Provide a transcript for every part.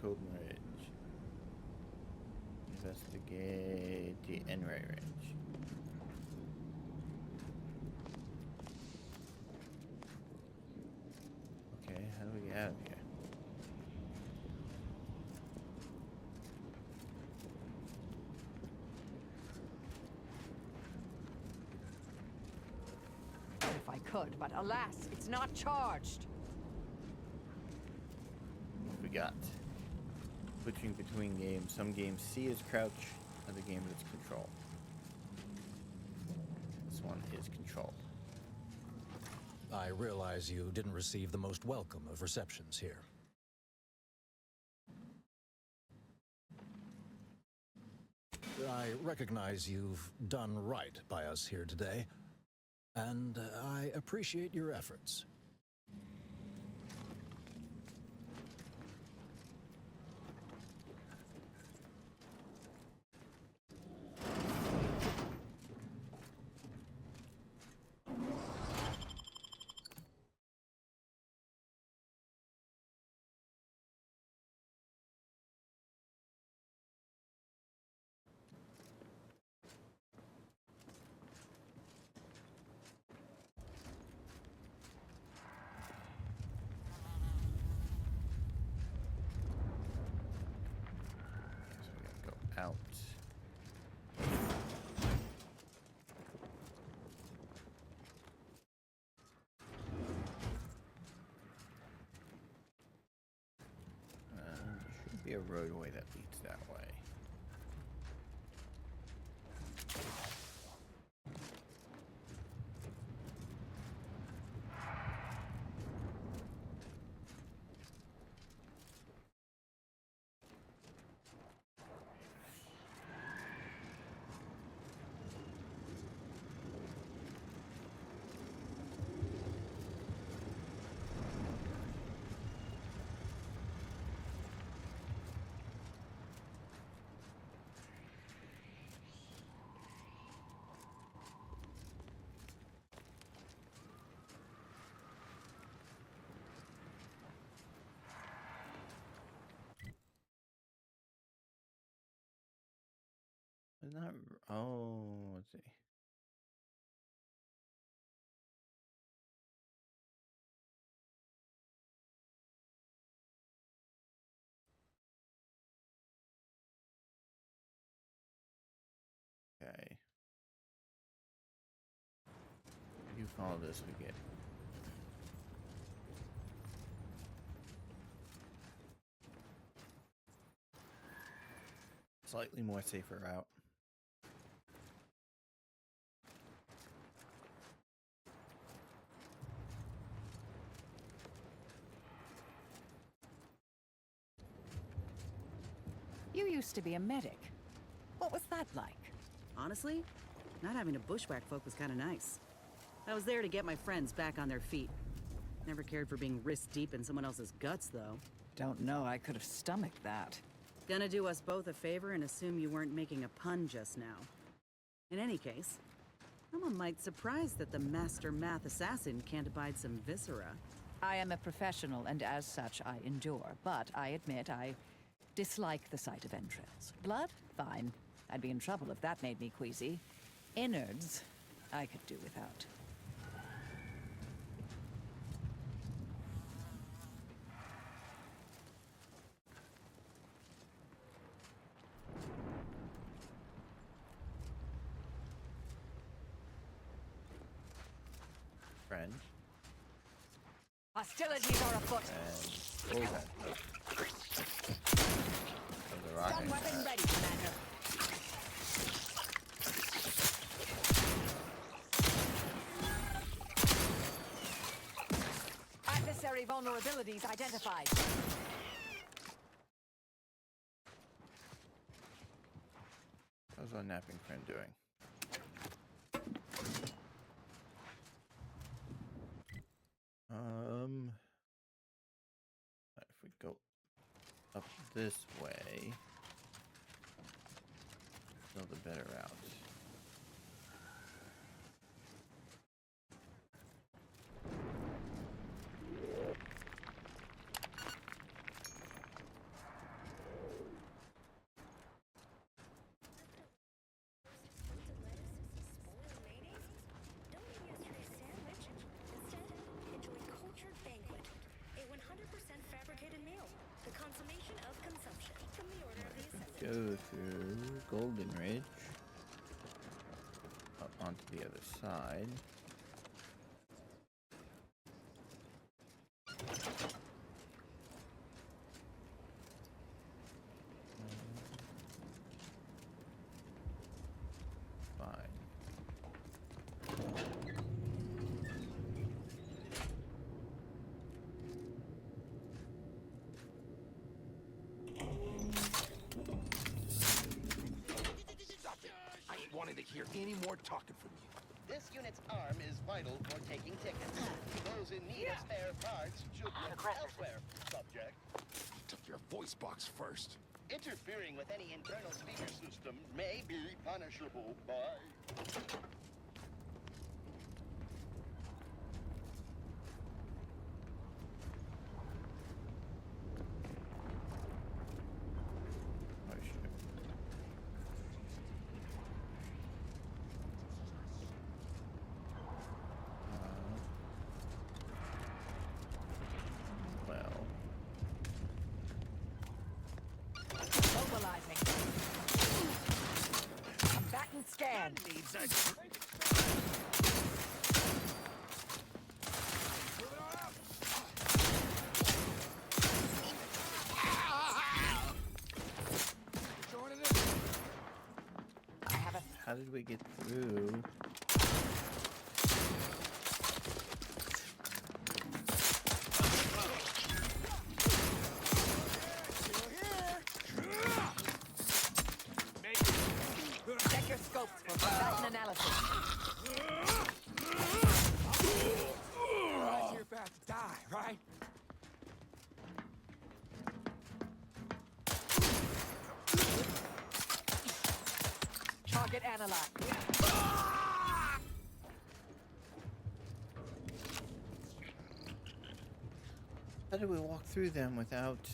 Golden Ridge. Investigate the N-Ray Ridge. Okay, how do we get out of here? If I could, but alas, it's not charged. What we got? Switching between games. Some games C is crouch, other games it's control. This one is control. I realize you didn't receive the most welcome of receptions here. I recognize you've done right by us here today, and I appreciate your efforts. So we gotta go out. There should be a roadway that leads that way. It's not. Oh, let's see. Okay. If you follow this, we get. Slightly more safer route. You used to be a medic. What was that like? Honestly, not having to bushwhack folk was kind of nice. I was there to get my friends back on their feet. Never cared for being wrist deep in someone else's guts, though. Don't know I could have stomached that. Gonna do us both a favor and assume you weren't making a pun just now. In any case, I'm a mite surprised that the master math assassin can't abide some viscera. I am a professional, and as such I endure, but I admit I dislike the sight of entrails. Blood? Fine. I'd be in trouble if that made me queasy. Innards? I could do without. Friend. Hostilities are afoot. And okay. The rocket. Stun weapon ready, Commander. Adversary vulnerabilities identified. How's our napping friend doing? If we go up this way, still the better route. go through Golden Ridge up onto the other side. Fine. I ain't wanting to hear any more talking from you. This unit's arm is vital for taking tickets. Those in need of spare parts should look elsewhere, subject. Took your voice box first. Interfering with any internal speaker system may be punishable by... Oh shit. Well. Mobilizing. Bat and scan. Needs a... Joining in. I have a How did we get through? check your scopes for combatant analysis. Realize you're about to die, right? Target analyzed. How did we walk through them without?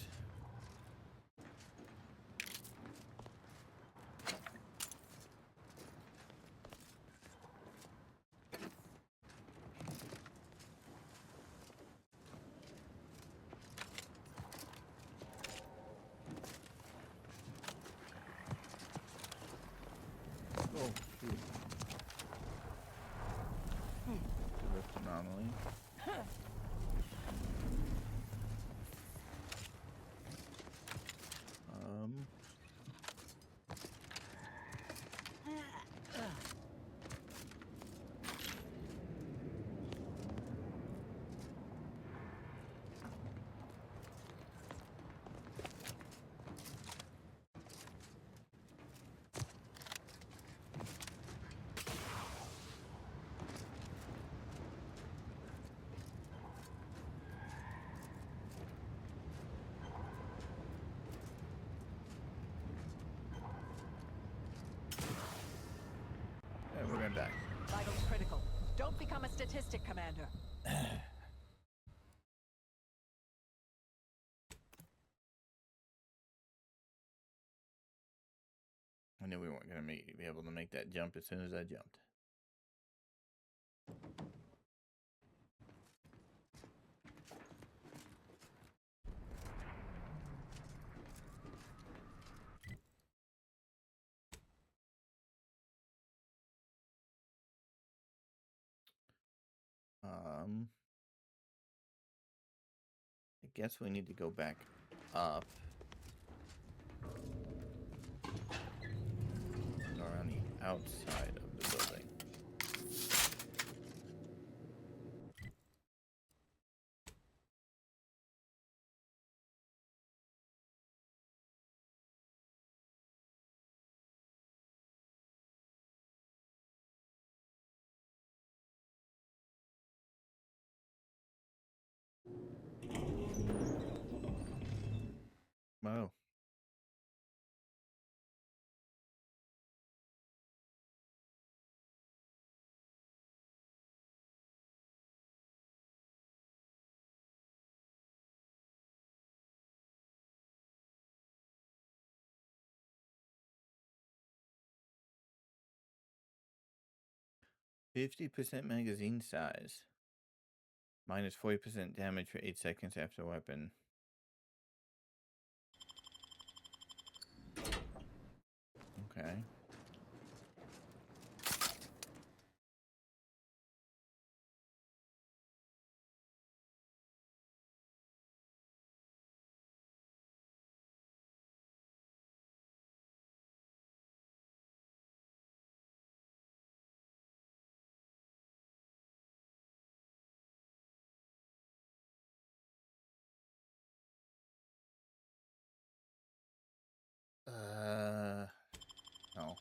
Oh, shoot. Rift anomaly. Yeah, we're gonna die. Vitals critical. Don't become a statistic, Commander. I knew we weren't gonna be able to make that jump as soon as I jumped. I guess we need to go back up. Or on the outside of the building. Wow. %50 magazine size. Minus 40% damage for 8 seconds after weapon. Okay. No.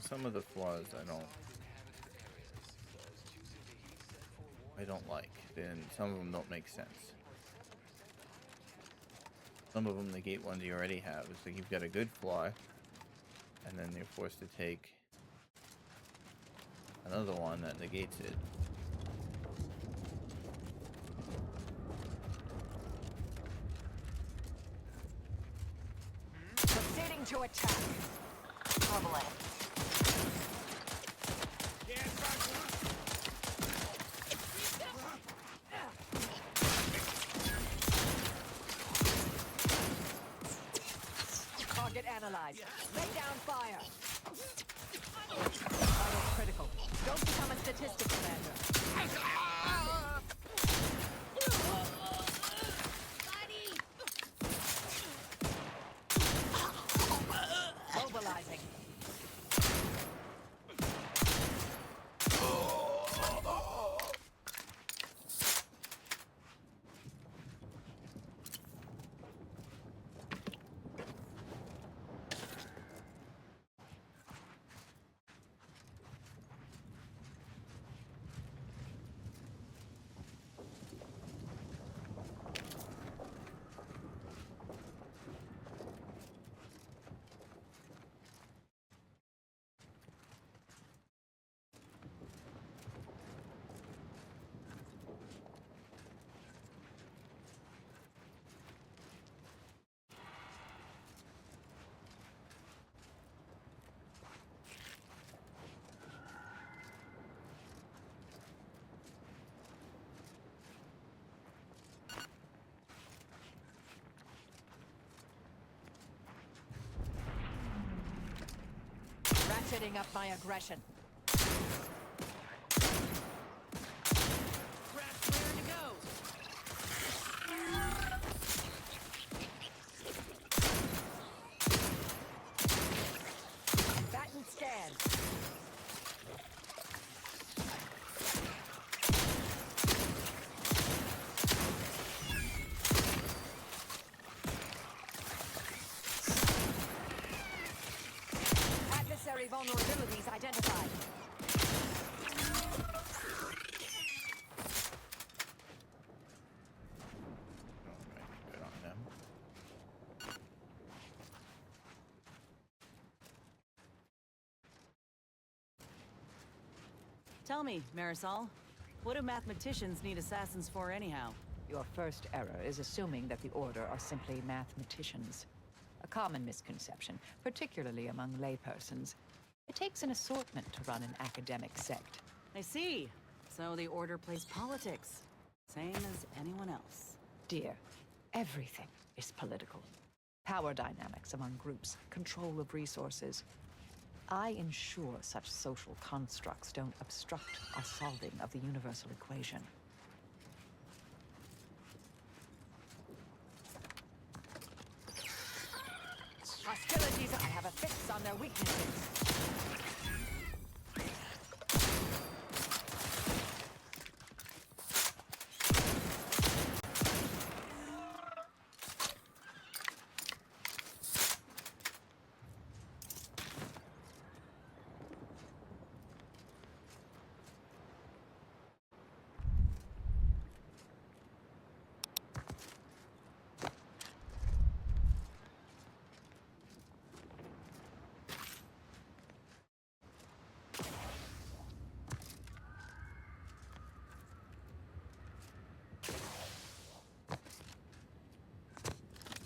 Some of the flaws I don't like. Then some of them don't make sense. Some of them negate ones you already have. It's like you've got a good flaw, and then you're forced to take another one that negates it. Proceeding to attack. Bubbling. Target analyzed. Lay down fire. Vital critical. Don't become a statistic, Commander. Mobilizing. Ratcheting up my aggression. Batten scan. Adversary vulnerabilities identified. Alright, good on them. Tell me, Marisol, what do mathematicians need assassins for anyhow? Your first error is assuming that the Order are simply mathematicians. A common misconception, particularly among laypersons. It takes an assortment to run an academic sect. I see. So the Order plays politics. Same as anyone else. Dear, everything is political. Power dynamics among groups, control of resources. I ensure such social constructs don't obstruct our solving of the universal equation. Hostilities, I have a fix on their weaknesses.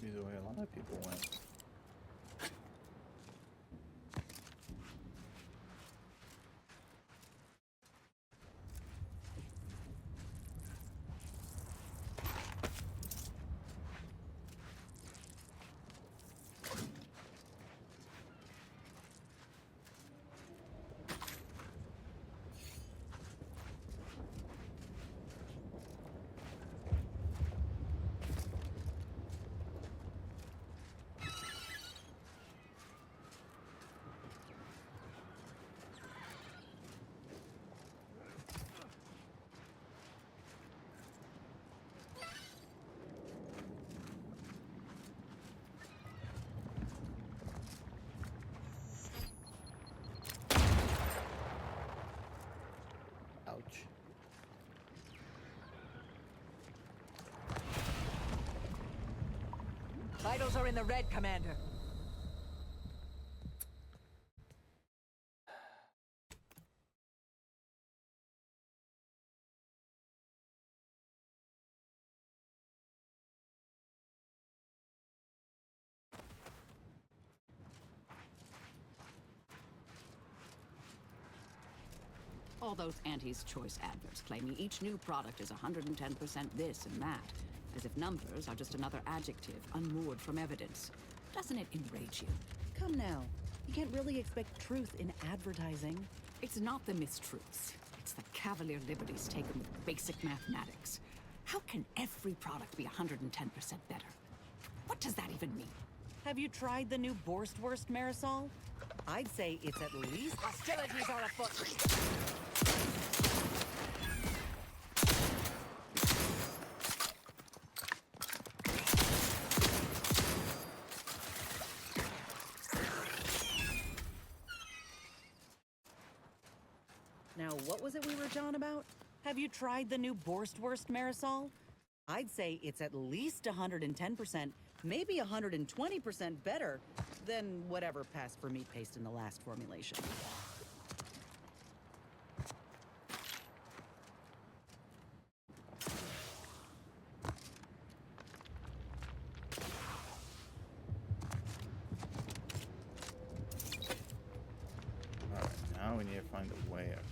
Be the way a lot of people went. Vitals are in the red, Commander. All those Auntie's Choice adverts claiming each new product is 110% this and that, as if numbers are just another adjective unmoored from evidence. Doesn't it enrage you? Come now. You can't really expect truth in advertising. It's not the mistruths. It's the cavalier liberties taken with basic mathematics. How can every product be 110% better? What does that even mean? Have you tried the new Borstwurst Marisol? I'd say it's at least... Hostilities are afoot. Now, what was it we were jawing about? Have you tried the new Borstwurst Marisol? I'd say it's at least 110%, maybe 120% better than whatever passed for meat paste in the last formulation. Alright, now we need to find a way across.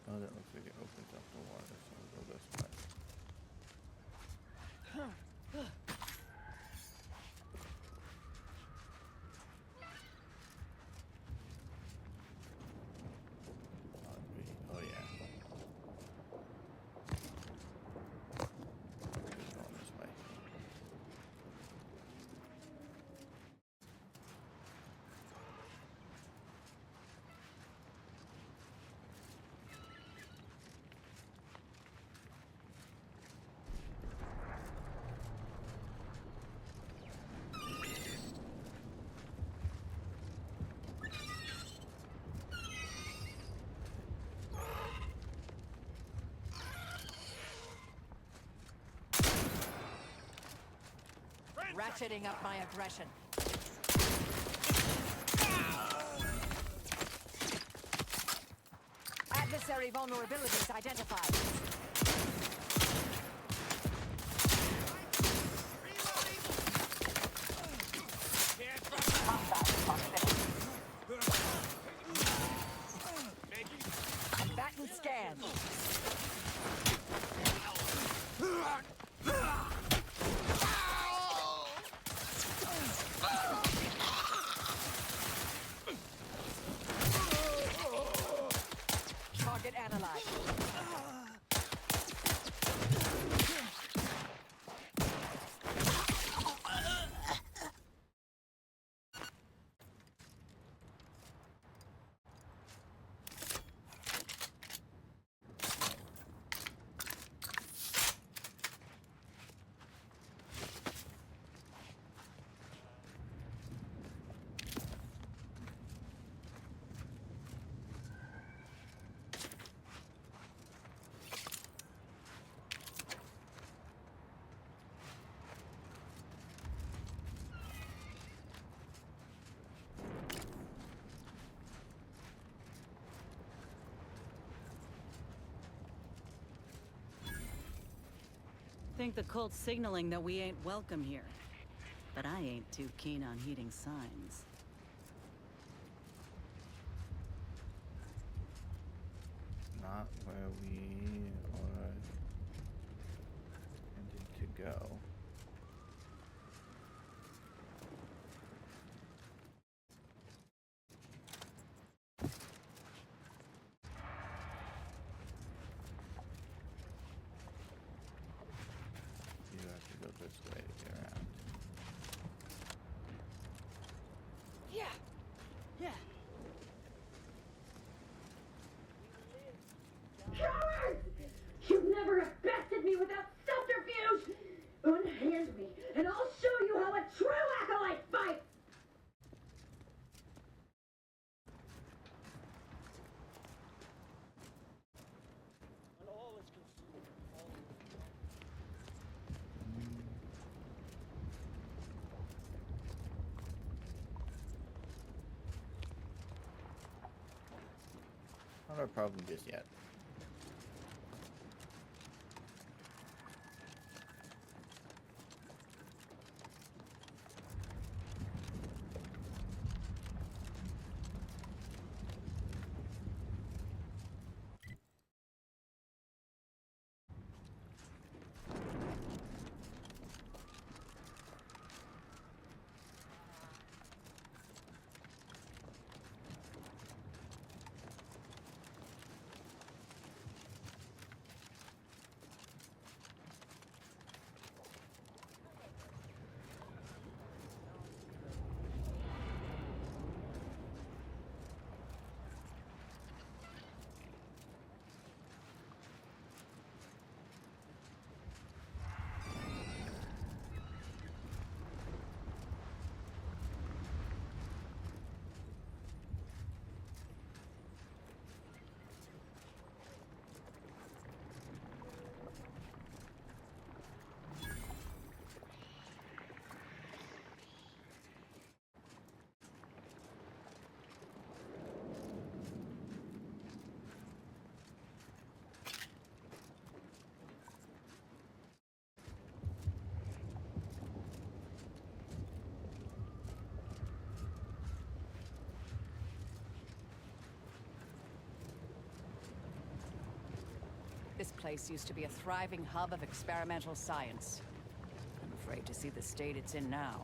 Oh, that looks like it opens up the water, so we'll go this way. Oh, yeah. Just going this way. Ratcheting up my aggression. Adversary vulnerabilities identified. Combatant scan. Target analyzed. Think the cult's signaling that we ain't welcome here. But I ain't too keen on heeding signs. Not where we are intended to go. You have to go this way to get around. Yeah. Cowards! You'd never have bested me without subterfuge! Una Not our problem just yet. This place used to be a thriving hub of experimental science. I'm afraid to see the state it's in now.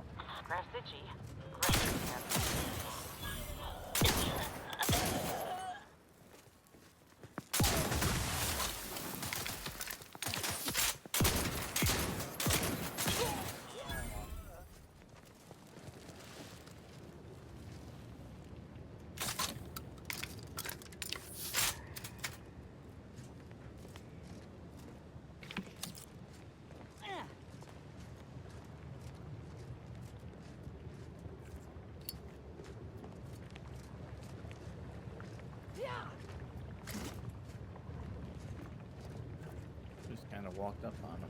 Just kind of walked up on him.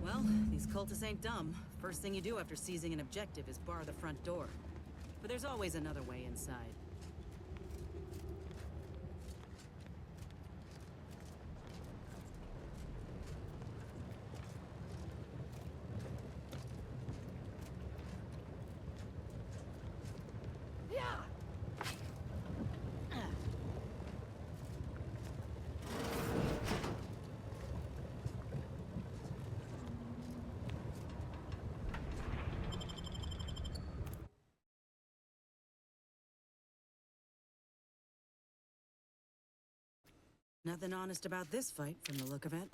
Well, these cultists ain't dumb. First thing you do after seizing an objective is bar the front door. But there's always another way inside. Nothing honest about this fight, from the look of it.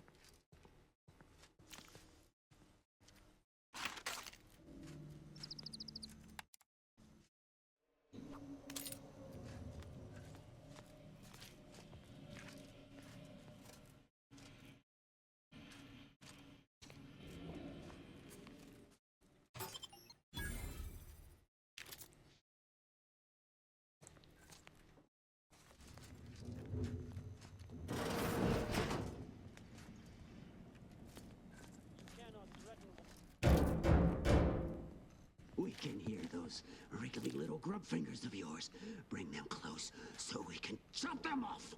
We can hear those wriggly little grub fingers of yours. Bring them close so we can chop them off.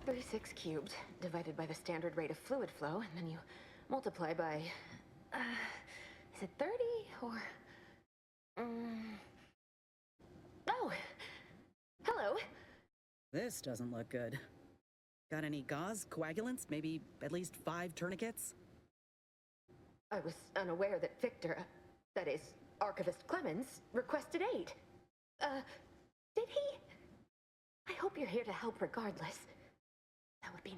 0.36 cubed divided by the standard rate of fluid flow, and then you multiply by, is it 30 or? Oh, hello. This doesn't look good. Got any gauze, coagulants, maybe at least 5 tourniquets? I was unaware that Victor, that is, Archivist Clemens, requested aid. Did he? I hope you're here to help regardless. That would be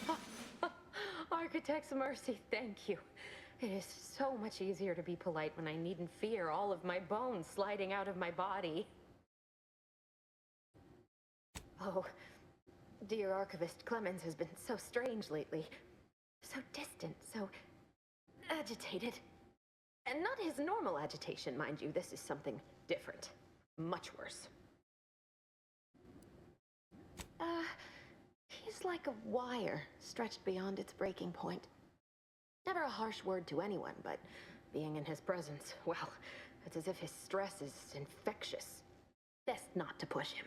nice. Architect's mercy, thank you. It is so much easier to be polite when I needn't fear all of my bones sliding out of my body. Oh, dear Archivist Clemens has been so strange lately. So distant, so agitated. And not his normal agitation, mind you. This is something different. Much worse. He's like a wire stretched beyond its breaking point. Never a harsh word to anyone, but being in his presence, well, it's as if his stress is infectious. Best not to push him.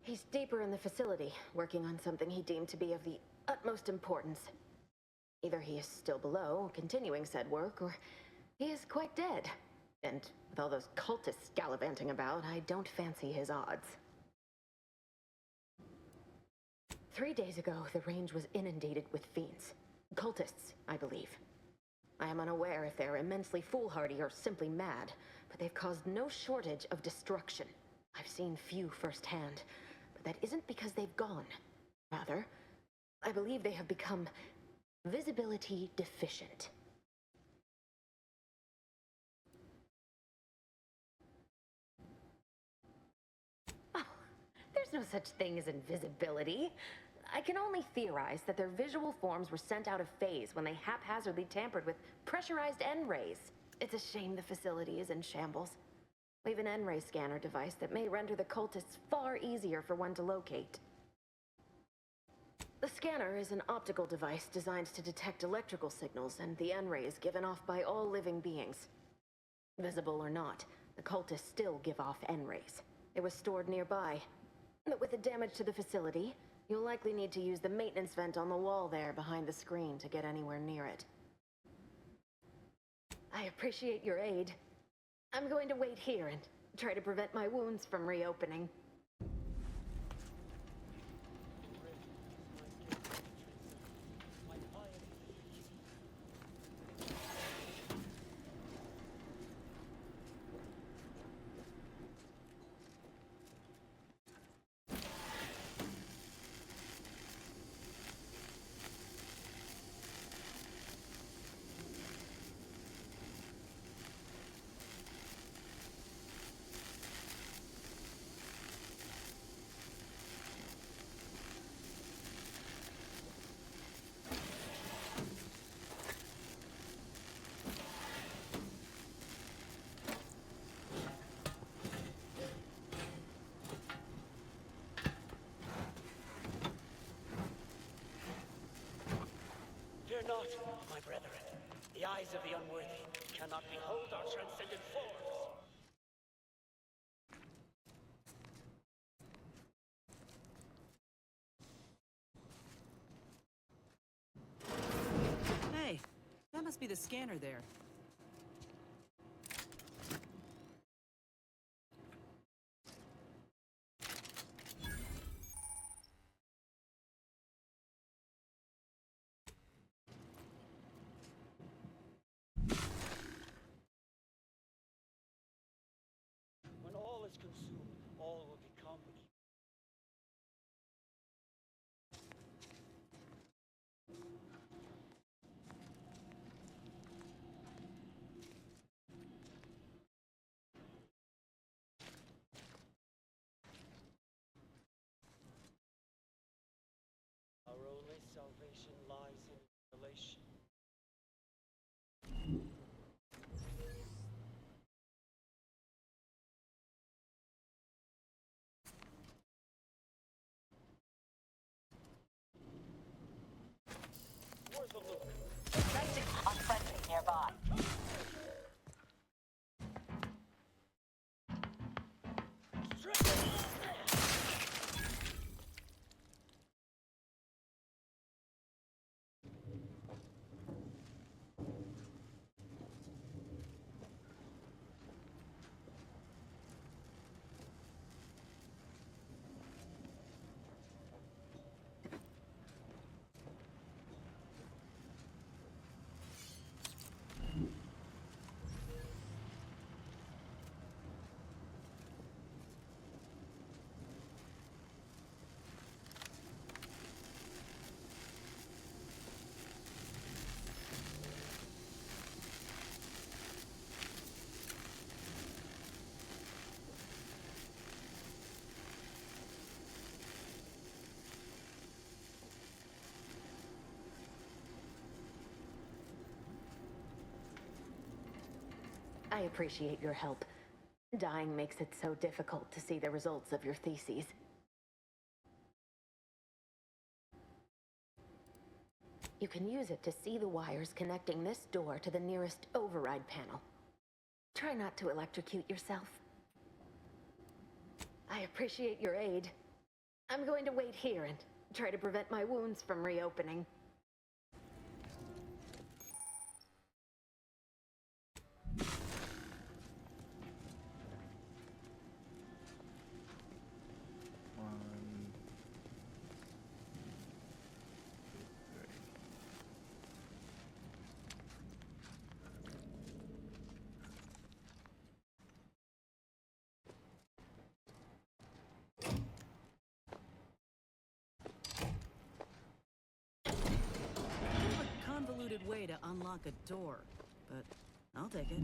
He's deeper in the facility, working on something he deemed to be of the utmost importance. Either he is still below, continuing said work, or he is quite dead. And with all those cultists gallivanting about, I don't fancy his odds. 3 days ago, the range was inundated with fiends. Cultists, I believe. I am unaware if they're immensely foolhardy or simply mad, but they've caused no shortage of destruction. I've seen few firsthand, but that isn't because they've gone. Rather, I believe they have become visibility deficient. Oh, there's no such thing as invisibility. I can only theorize that their visual forms were sent out of phase when they haphazardly tampered with pressurized N-rays. It's a shame the facility is in shambles. We've an N-ray scanner device that may render the cultists far easier for one to locate. The scanner is an optical device designed to detect electrical signals and the N-rays given off by all living beings. Visible or not, the cultists still give off N-rays. It was stored nearby, but with the damage to the facility, you'll likely need to use the maintenance vent on the wall there behind the screen to get anywhere near it. I appreciate your aid. I'm going to wait here and try to prevent my wounds from reopening. Fear not, my brethren. The eyes of the unworthy cannot behold our transcendent forms. Hey, that must be the scanner there. When all is consumed, all will become evil. Our only salvation lies in relation. Worth a look. On friendly nearby. Strike! I appreciate your help. Dying makes it so difficult to see the results of your theses. You can use it to see the wires connecting this door to the nearest override panel. Try not to electrocute yourself. I appreciate your aid. I'm going to wait here and try to prevent my wounds from reopening. One, two, three. A convoluted way to unlock a door, but I'll take it.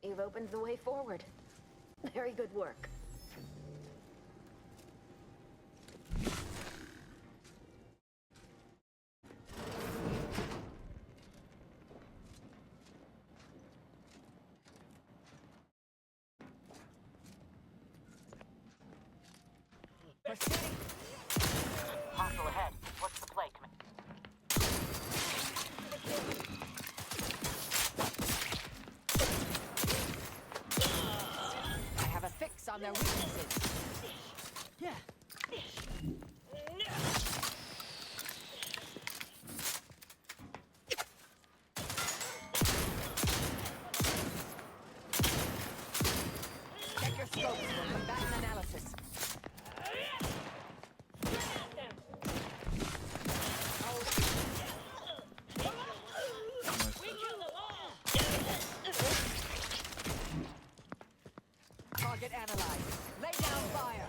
You've opened the way forward. Very good work. Proceeding. Hostile ahead. What's the play, Commander? I have a fix on their weaknesses. Yeah. Check your scopes for combatant analysis. Target analyzed. Lay down fire.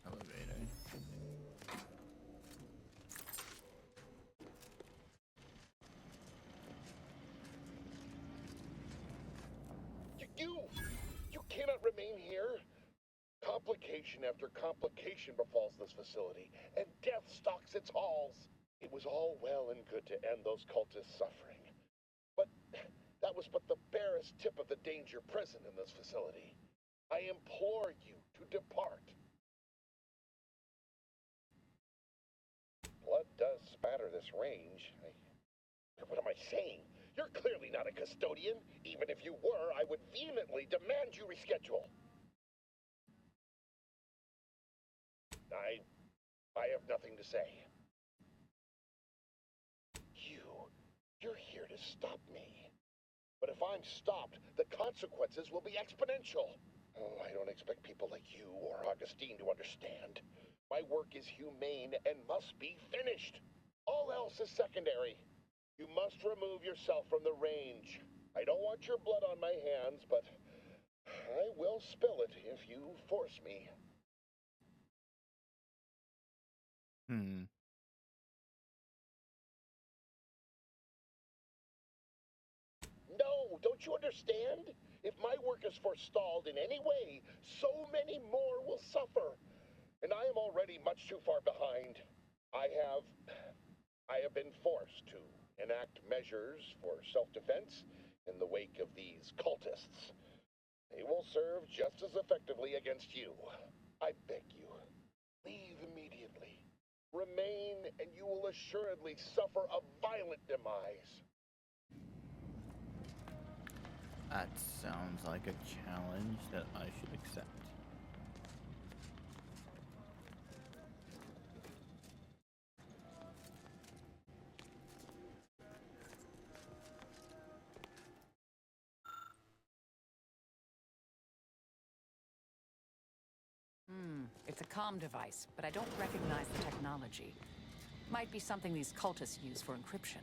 Elevator. You cannot remain here. Complication after complication befalls this facility, and death stalks its halls. It was all well and good to end those cultists' suffering, but that was but the barest tip of the danger present in this facility. I implore you to depart. Blood does spatter this range. What am I saying? You're clearly not a custodian. Even if you were, I would vehemently demand you reschedule. I have nothing to say. You're here to stop me. But if I'm stopped, the consequences will be exponential. Oh, I don't expect people like you or Augustine to understand. My work is humane and must be finished. All else is secondary. You must remove yourself from the range. I don't want your blood on my hands, but I will spill it if you force me. No, don't you understand? If my work is forestalled in any way, so many more will suffer. And I am already much too far behind. I have been forced to enact measures for self-defense in the wake of these cultists. They will serve just as effectively against you. I beg you, leave immediately. Remain, and you will assuredly suffer a violent demise. That sounds like a challenge that I should accept. It's a comm device, but I don't recognize the technology. Might be something these cultists use for encryption.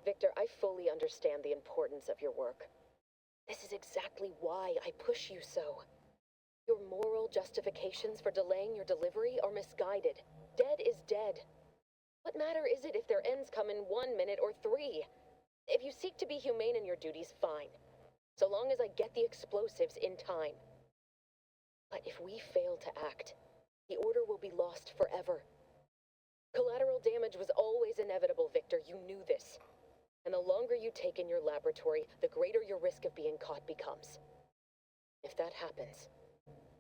Victor, I fully understand the importance of your work. This is exactly why I push you so. Your moral justifications for delaying your delivery are misguided. Dead is dead. What matter is it if their ends come in 1 minute or 3? If you seek to be humane in your duties, fine. So long as I get the explosives in time. But if we fail to act, the order will be lost forever. Collateral damage was always inevitable, Victor. You knew this. And the longer you take in your laboratory, the greater your risk of being caught becomes. If that happens,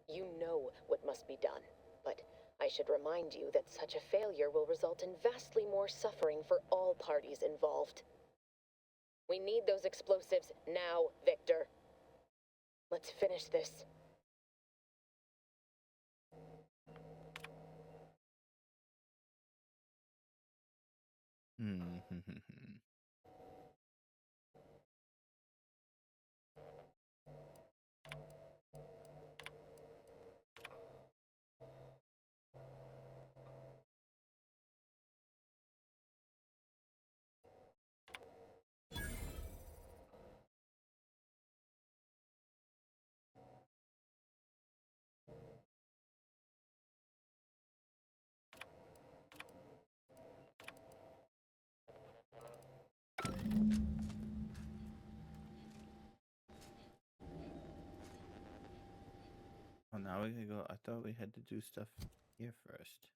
you know what must be done. But I should remind you that such a failure will result in vastly more suffering for all parties involved. We need those explosives now, Victor. Let's finish this. Oh, now we gotta go. I thought we had to do stuff here first.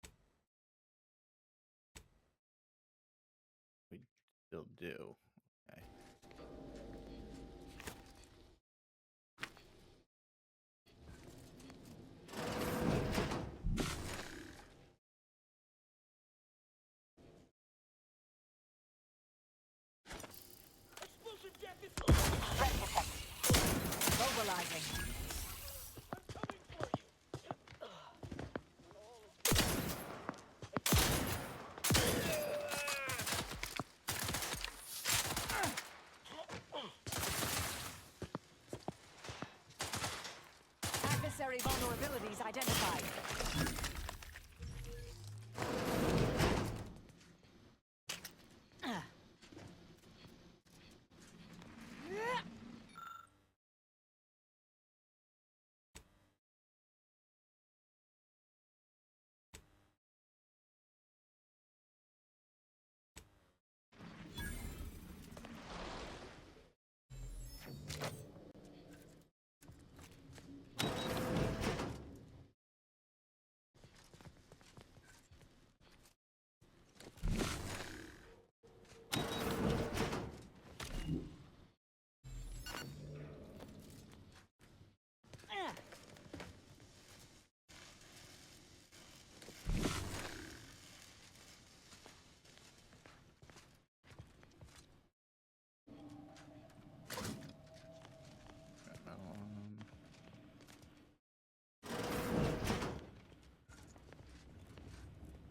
We still do. Okay. Mobilizing. Adversary vulnerabilities identified.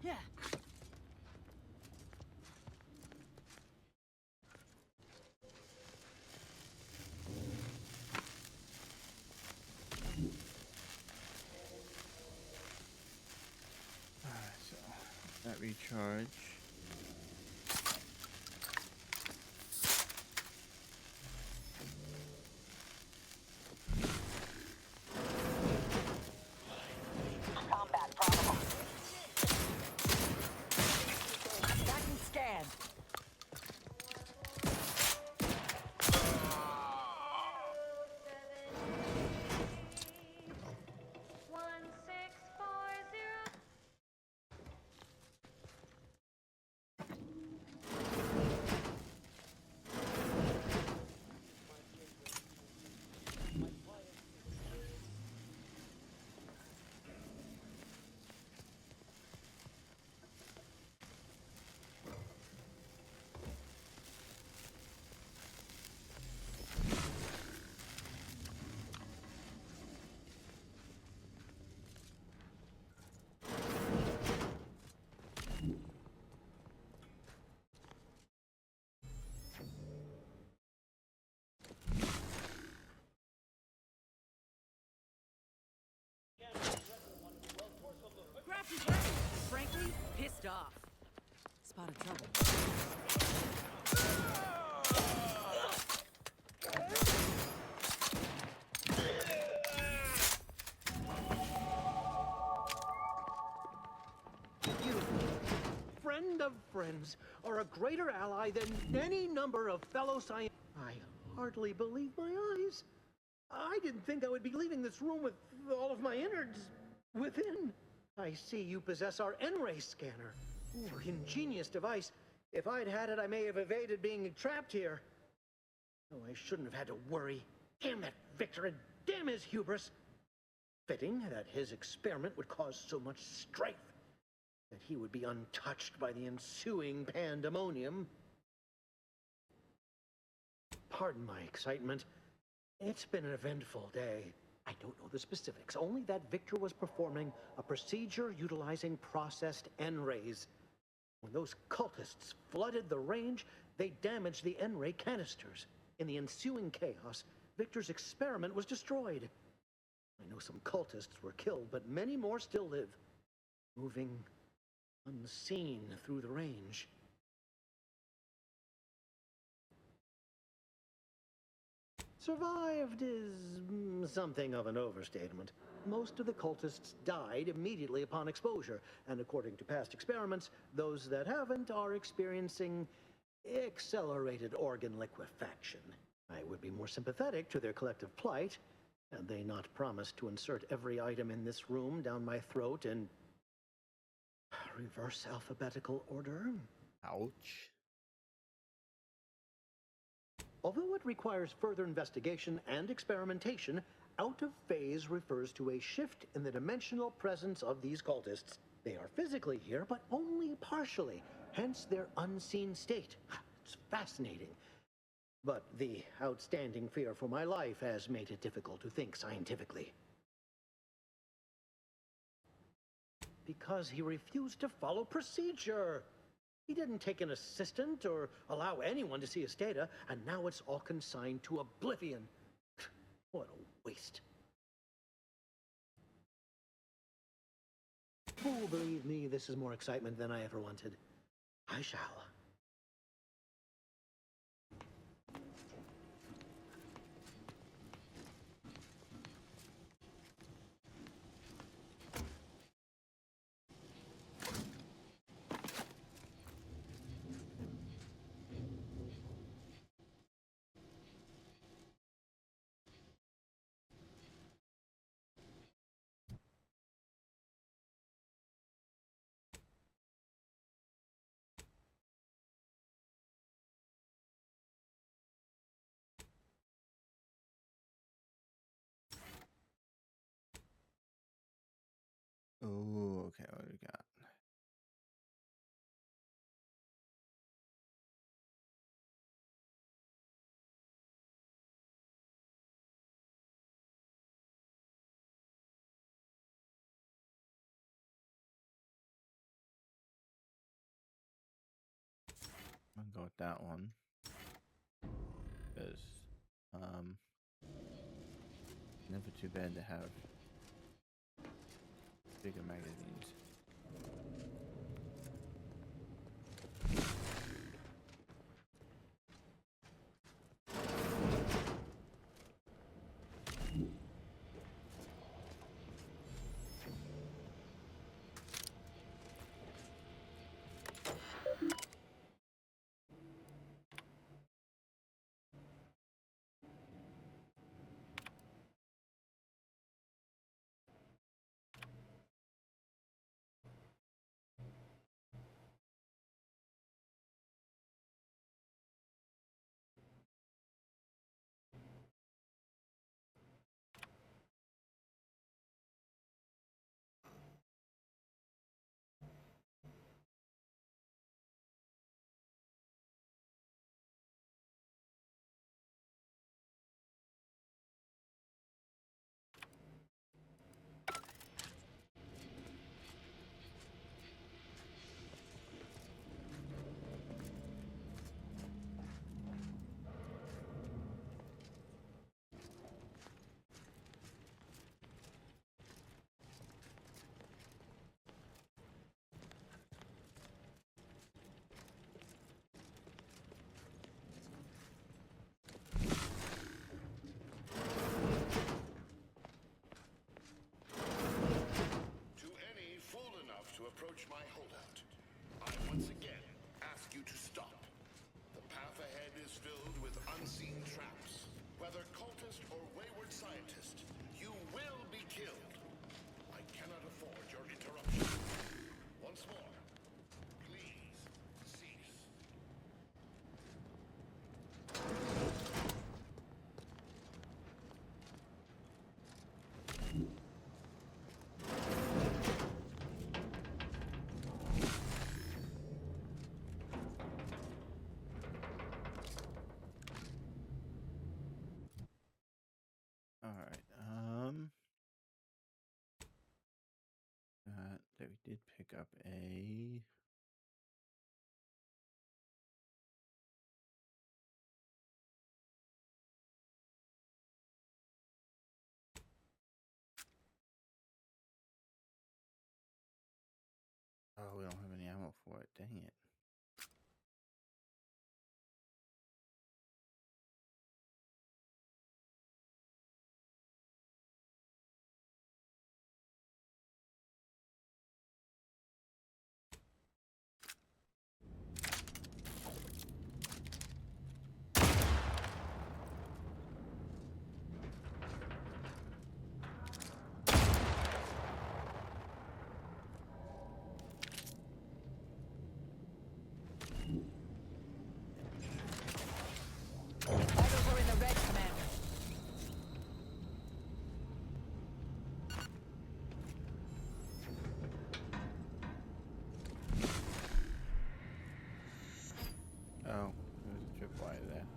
Yeah. So that recharge. Back and scan. off. Spotted trouble. You, friend of friends, are a greater ally than any number of fellow scientists. I hardly believe my eyes. I didn't think I would be leaving this room with all of my innards within. I see you possess our N-ray scanner. Ooh, ingenious device. If I'd had it, I may have evaded being trapped here. Oh, I shouldn't have had to worry. Damn that Victor, and damn his hubris. Fitting that his experiment would cause so much strife, that he would be untouched by the ensuing pandemonium. Pardon my excitement. It's been an eventful day. I don't know the specifics, only that Victor was performing a procedure utilizing processed N-rays. When those cultists flooded the range, they damaged the N-ray canisters. In the ensuing chaos, Victor's experiment was destroyed. I know some cultists were killed, but many more still live, moving unseen through the range. Survived is something of an overstatement. Most of the cultists died immediately upon exposure, and according to past experiments, those that haven't are experiencing accelerated organ liquefaction. I would be more sympathetic to their collective plight, had they not promised to insert every item in this room down my throat in reverse alphabetical order. Ouch. Although it requires further investigation and experimentation, out of phase refers to a shift in the dimensional presence of these cultists. They are physically here, but only partially, hence their unseen state. It's fascinating. But the outstanding fear for my life has made it difficult to think scientifically. Because he refused to follow procedure. He didn't take an assistant or allow anyone to see his data, and now it's all consigned to oblivion. What a waste. Oh, believe me, this is more excitement than I ever wanted. I shall. Oh, okay, what do we got? I'll go with that one. Because, never too bad to have bigger magazines. whether cultist or wayward scientist, you will be killed. I cannot afford your interruption. Once more, please cease. All right. That we did pick up a. Oh, we don't have any ammo for it. Dang it. Vitals are in the red, Commander. Oh, there was a tripwire there.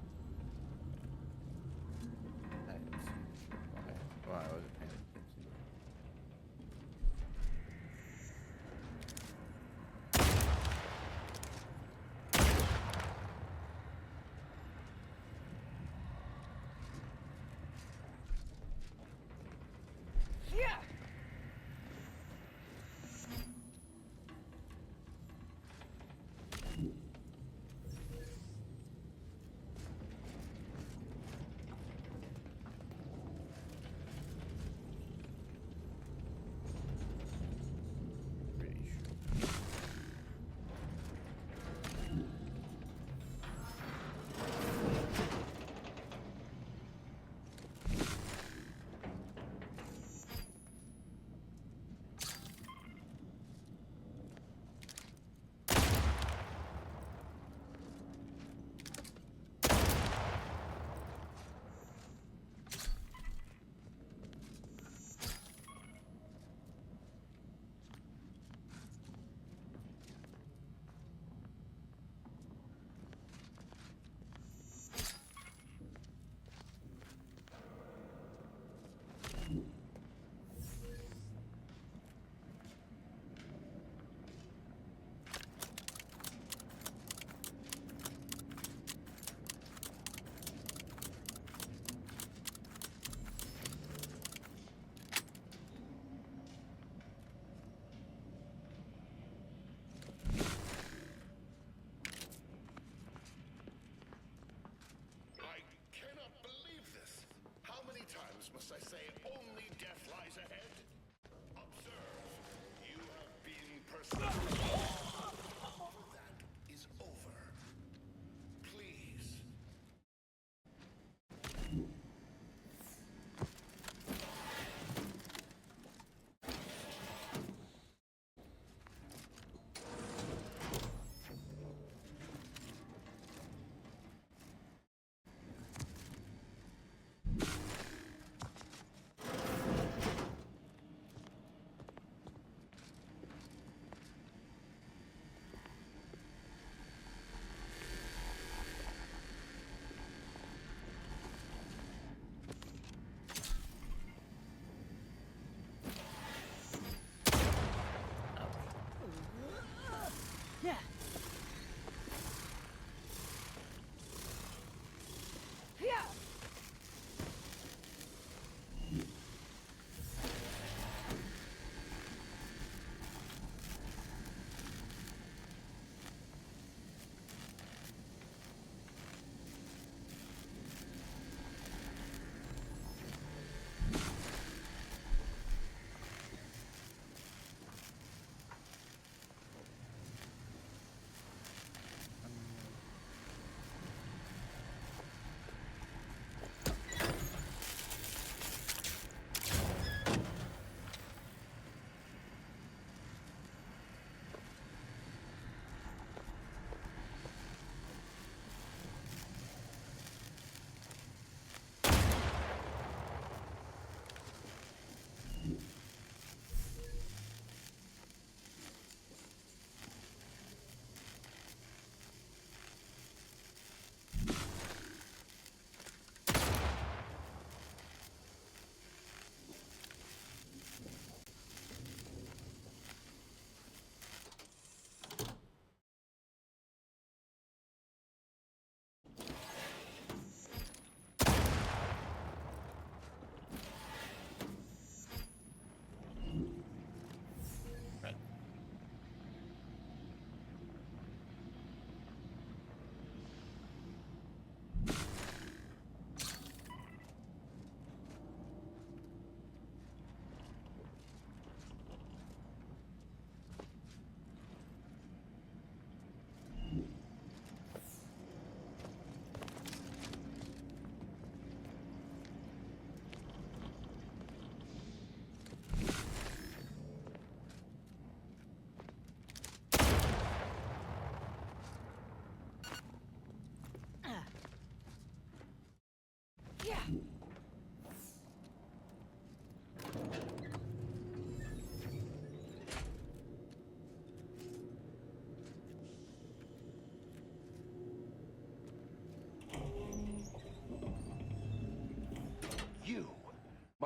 I didn't see the tripwire. Well, I wasn't paying attention. Yeah!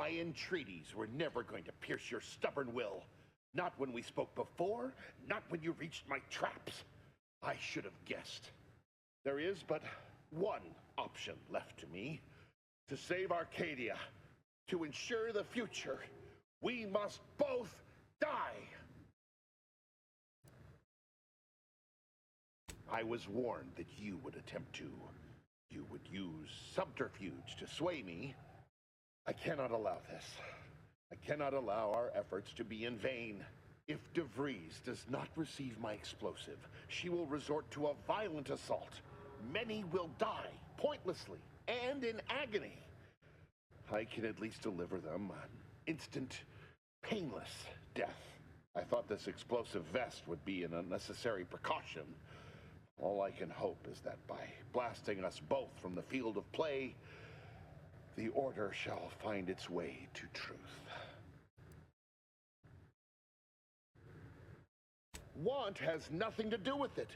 My entreaties were never going to pierce your stubborn will. Not when we spoke before, not when you reached my traps. I should have guessed. There is but one option left to me. To save Arcadia, to ensure the future, we must both die. I was warned that you would attempt to. You would use subterfuge to sway me. I cannot allow this. I cannot allow our efforts to be in vain. If DeVries does not receive my explosive, she will resort to a violent assault. Many will die, pointlessly, and in agony. I can at least deliver them an instant, painless death. I thought this explosive vest would be an unnecessary precaution. All I can hope is that by blasting us both from the field of play, the Order shall find its way to truth. Want has nothing to do with it.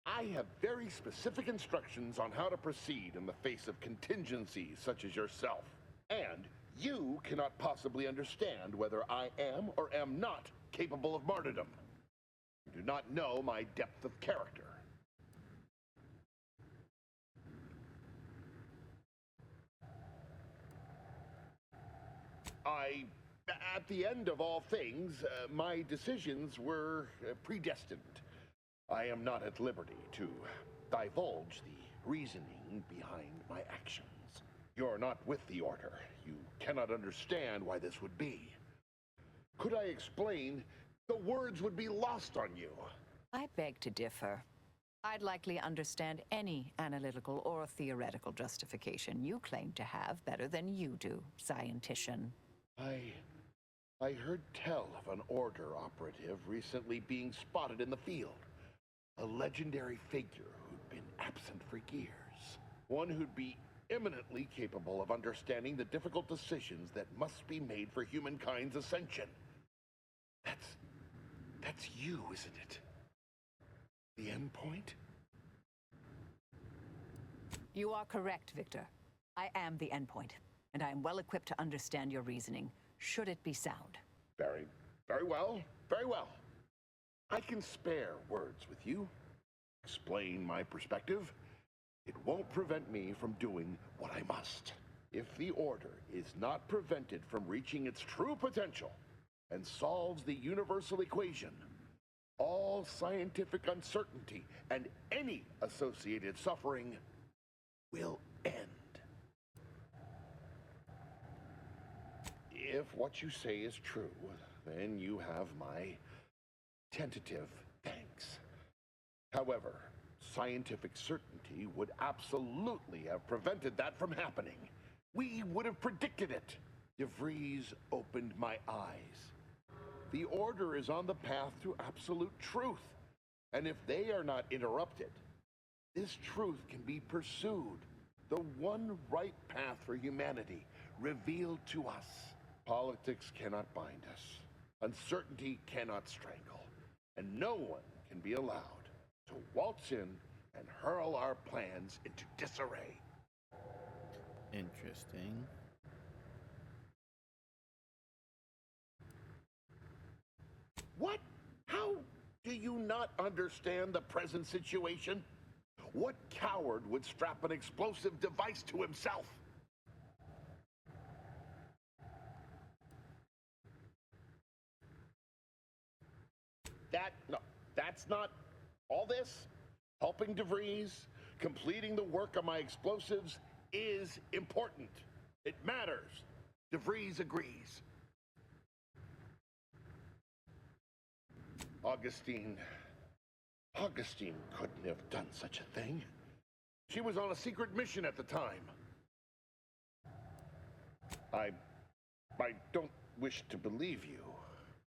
I have very specific instructions on how to proceed in the face of contingencies such as yourself. And you cannot possibly understand whether I am or am not capable of martyrdom. You do not know my depth of character. At the end of all things, my decisions were predestined. I am not at liberty to divulge the reasoning behind my actions. You're not with the Order. You cannot understand why this would be. Could I explain, the words would be lost on you. I beg to differ. I'd likely understand any analytical or theoretical justification you claim to have better than you do, scientician. I heard tell of an Order operative recently being spotted in the field. A legendary figure who'd been absent for years. One who'd be eminently capable of understanding the difficult decisions that must be made for humankind's ascension. That's you, isn't it? The end point? You are correct, Victor. I am the endpoint, and I am well equipped to understand your reasoning, should it be sound. Very well, very well. I can spare words with you, explain my perspective. It won't prevent me from doing what I must. If the Order is not prevented from reaching its true potential and solves the universal equation, all scientific uncertainty and any associated suffering will end. If what you say is true, then you have my tentative thanks. However, scientific certainty would absolutely have prevented that from happening. We would have predicted it. DeVries opened my eyes. The Order is on the path to absolute truth. And if they are not interrupted, this truth can be pursued. The one right path for humanity revealed to us. Politics cannot bind us. Uncertainty cannot strangle. And no one can be allowed to waltz in and hurl our plans into disarray. Interesting. What? How do you not understand the present situation? What coward would strap an explosive device to himself? That's not all this. Helping DeVries, completing the work of my explosives is important. It matters. DeVries agrees. Augustine couldn't have done such a thing. She was on a secret mission at the time. I don't wish to believe you,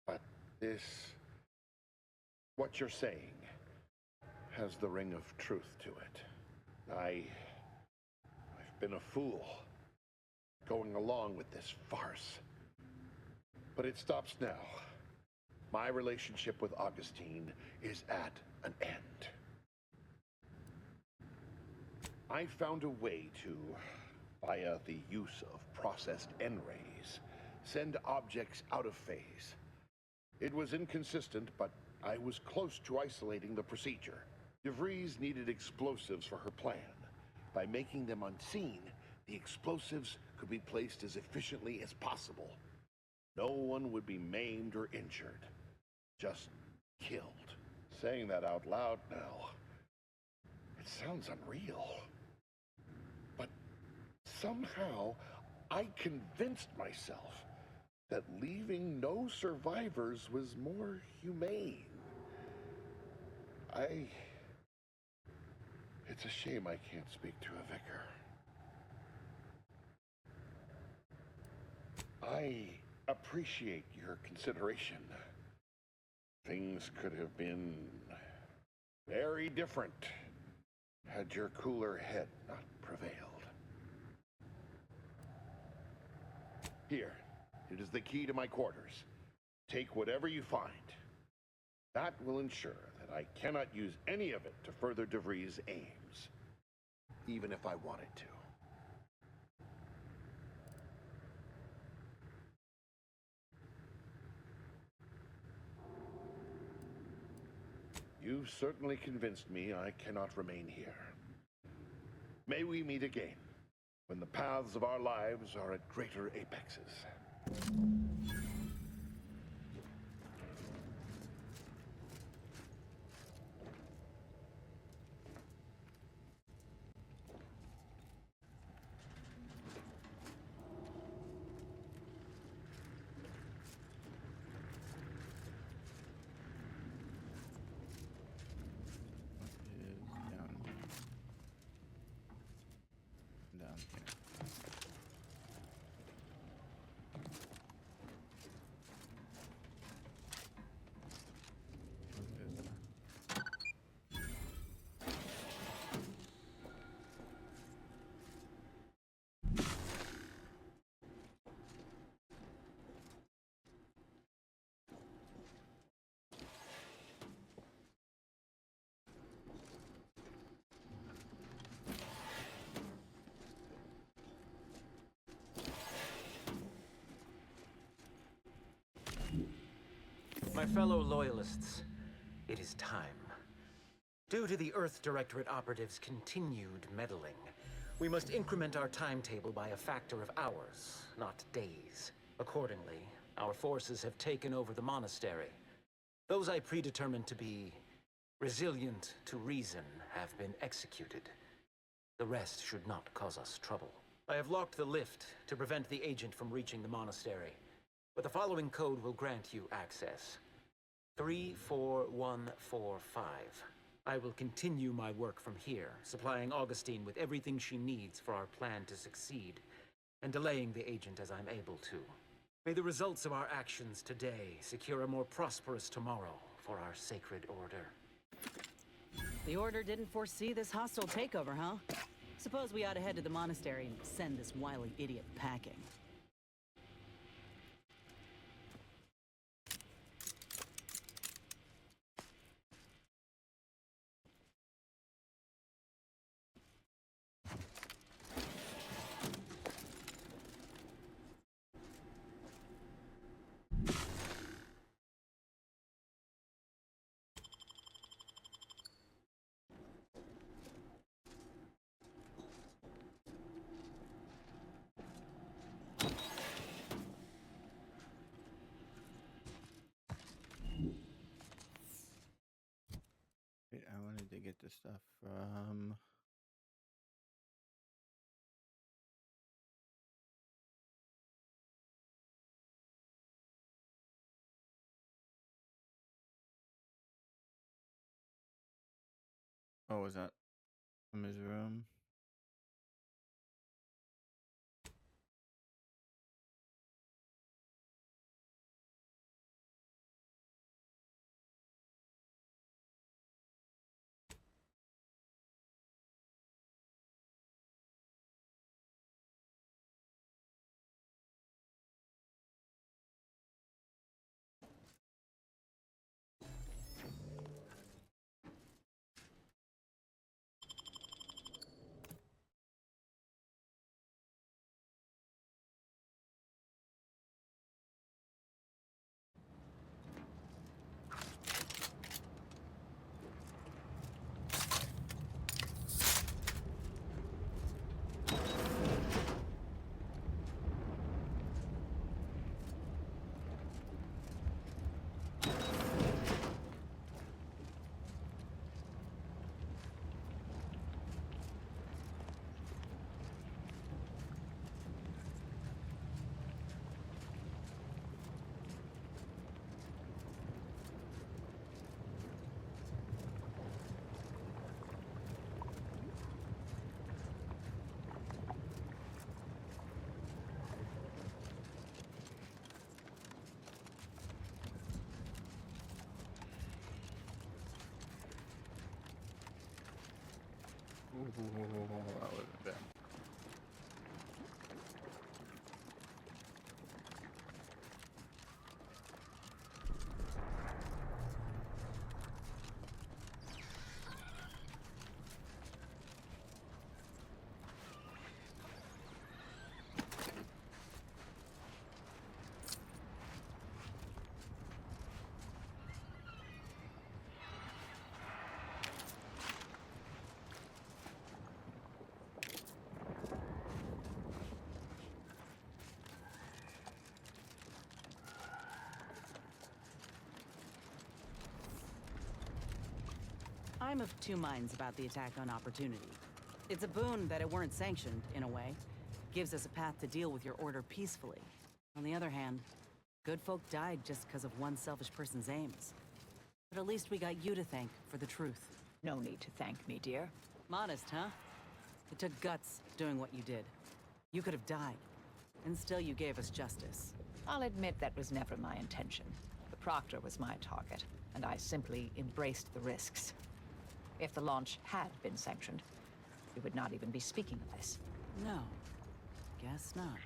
but what you're saying has the ring of truth to it. I've been a fool going along with this farce. But it stops now. My relationship with Augustine is at an end. I found a way to, via the use of processed N-rays, send objects out of phase. It was inconsistent, but I was close to isolating the procedure. DeVries needed explosives for her plan. By making them unseen, the explosives could be placed as efficiently as possible. No one would be maimed or injured, just killed. Saying that out loud now, it sounds unreal. But somehow, I convinced myself that leaving no survivors was more humane. It's a shame I can't speak to a vicar. I appreciate your consideration. Things could have been very different had your cooler head not prevailed. Here, it is the key to my quarters. Take whatever you find. That will ensure that I cannot use any of it to further DeVries' aims, even if I wanted to. You've certainly convinced me I cannot remain here. May we meet again, when the paths of our lives are at greater apexes. Down here. My fellow Loyalists, it is time. Due to the Earth Directorate operatives' continued meddling, we must increment our timetable by a factor of hours, not days. Accordingly, our forces have taken over the monastery. Those I predetermined to be resilient to reason have been executed. The rest should not cause us trouble. I have locked the lift to prevent the agent from reaching the monastery, but the following code will grant you access. 34145. I will continue my work from here, supplying Augustine with everything she needs for our plan to succeed, and delaying the agent as I'm able to. May the results of our actions today secure a more prosperous tomorrow for our sacred order. The Order didn't foresee this hostile takeover, huh? Suppose we ought to head to the monastery and send this wily idiot packing. Wait, I wanted to get the stuff from... Oh, was that from his room? That wasn't bad. I'm of two minds about the attack on Opportunity. It's a boon that it weren't sanctioned, in a way. Gives us a path to deal with your order peacefully. On the other hand, good folk died just because of one selfish person's aims. But at least we got you to thank for the truth. No need to thank me, dear. Modest, huh? It took guts doing what you did. You could have died, and still you gave us justice. I'll admit that was never my intention. The Proctor was my target, and I simply embraced the risks. If the launch had been sanctioned, we would not even be speaking of this. No, guess not.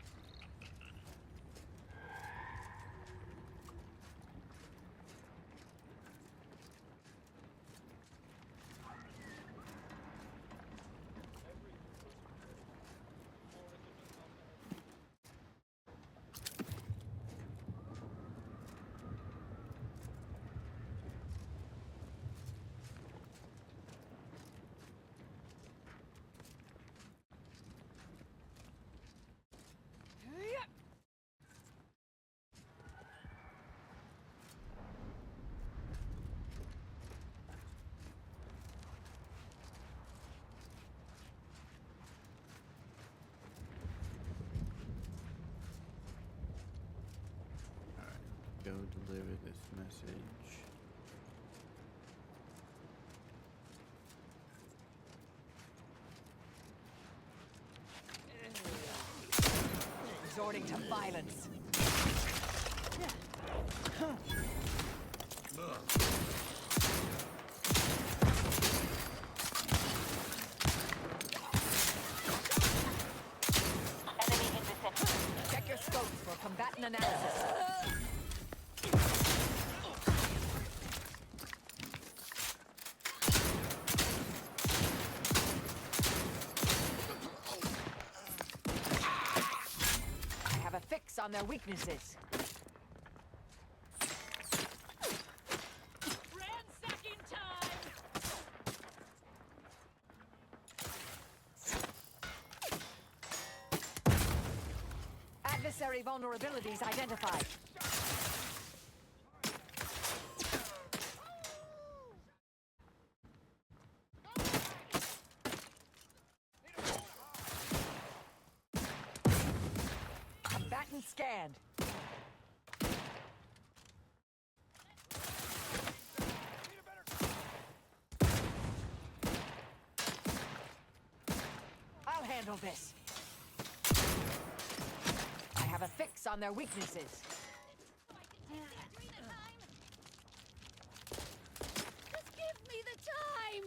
Go deliver this message. Resorting to violence. Enemy in vicinity. Check your scopes for combatant analysis. On their weaknesses. Ransacking time! Adversary vulnerabilities identified. Scanned. I'll handle this. I have a fix on their weaknesses. Just give me the time!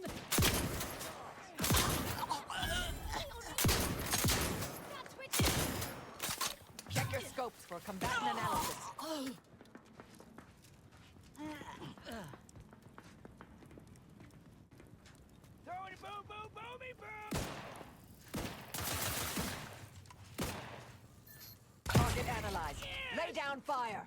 Check your scopes for combatant analysis. Throwing a boom, boom, boomy, boom! Target analyzed. Lay down fire.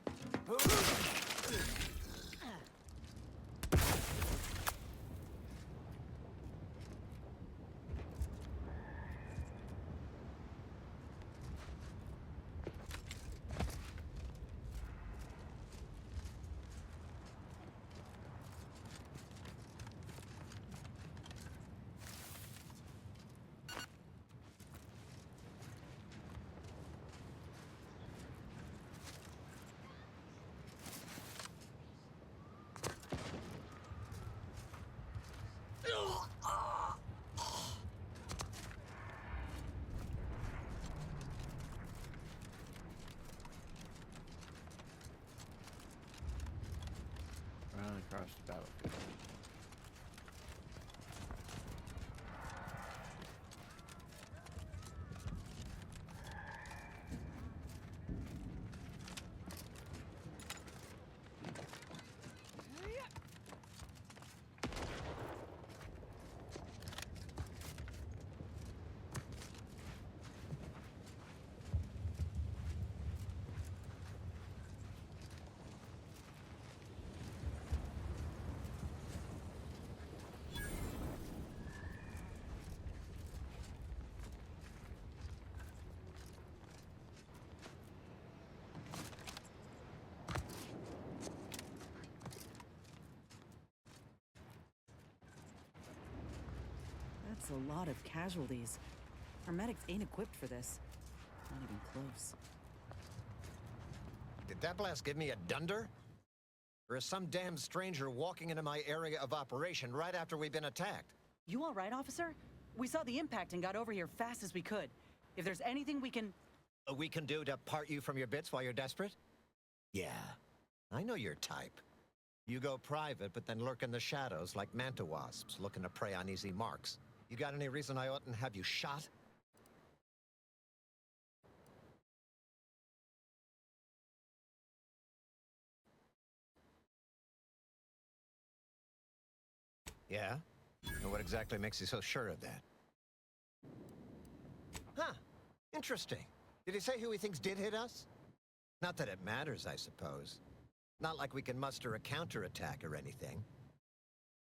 Run across the battlefield. That's a lot of casualties. Our medics ain't equipped for this. Not even close. Did that blast give me a dunder? Or is some damn stranger walking into my area of operation right after we've been attacked? You all right, officer? We saw the impact and got over here fast as we could. If there's anything we can... We can do to part you from your bits while you're desperate? Yeah, I know your type. You go private, but then lurk in the shadows like manta wasps looking to prey on easy marks. You got any reason I oughtn't have you shot? Yeah? And what exactly makes you so sure of that? Huh. Interesting. Did he say who he thinks did hit us? Not that it matters, I suppose. Not like we can muster a counterattack or anything.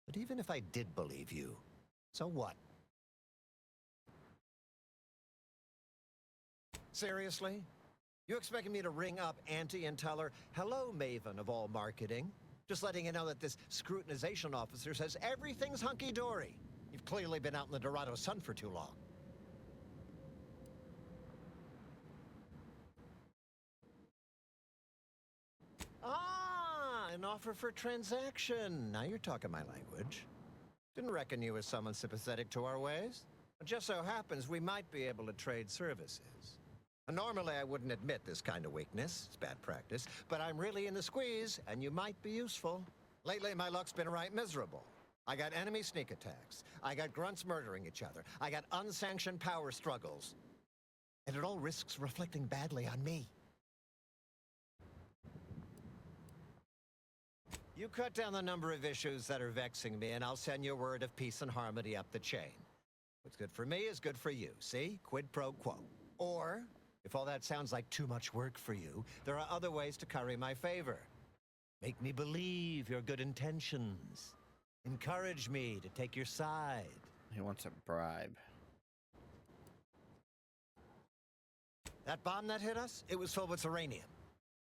But even if I did believe you, so what? Seriously? You expecting me to ring up Auntie and tell her, "Hello, Maven of all marketing. Just letting you know that this scrutinization officer says everything's hunky-dory. You've clearly been out in the Dorado sun for too long." Ah, an offer for transaction. Now you're talking my language. Didn't reckon you were someone sympathetic to our ways. It just so happens we might be able to trade services. And normally I wouldn't admit this kind of weakness. It's bad practice. But I'm really in the squeeze, and you might be useful. Lately, my luck's been right miserable. I got enemy sneak attacks. I got grunts murdering each other. I got unsanctioned power struggles. And it all risks reflecting badly on me. You cut down the number of issues that are vexing me, and I'll send you word of peace and harmony up the chain. What's good for me is good for you, see? Quid pro quo. Or, if all that sounds like too much work for you, there are other ways to curry my favor. Make me believe your good intentions. Encourage me to take your side. He wants a bribe. That bomb that hit us, it was filled with uranium.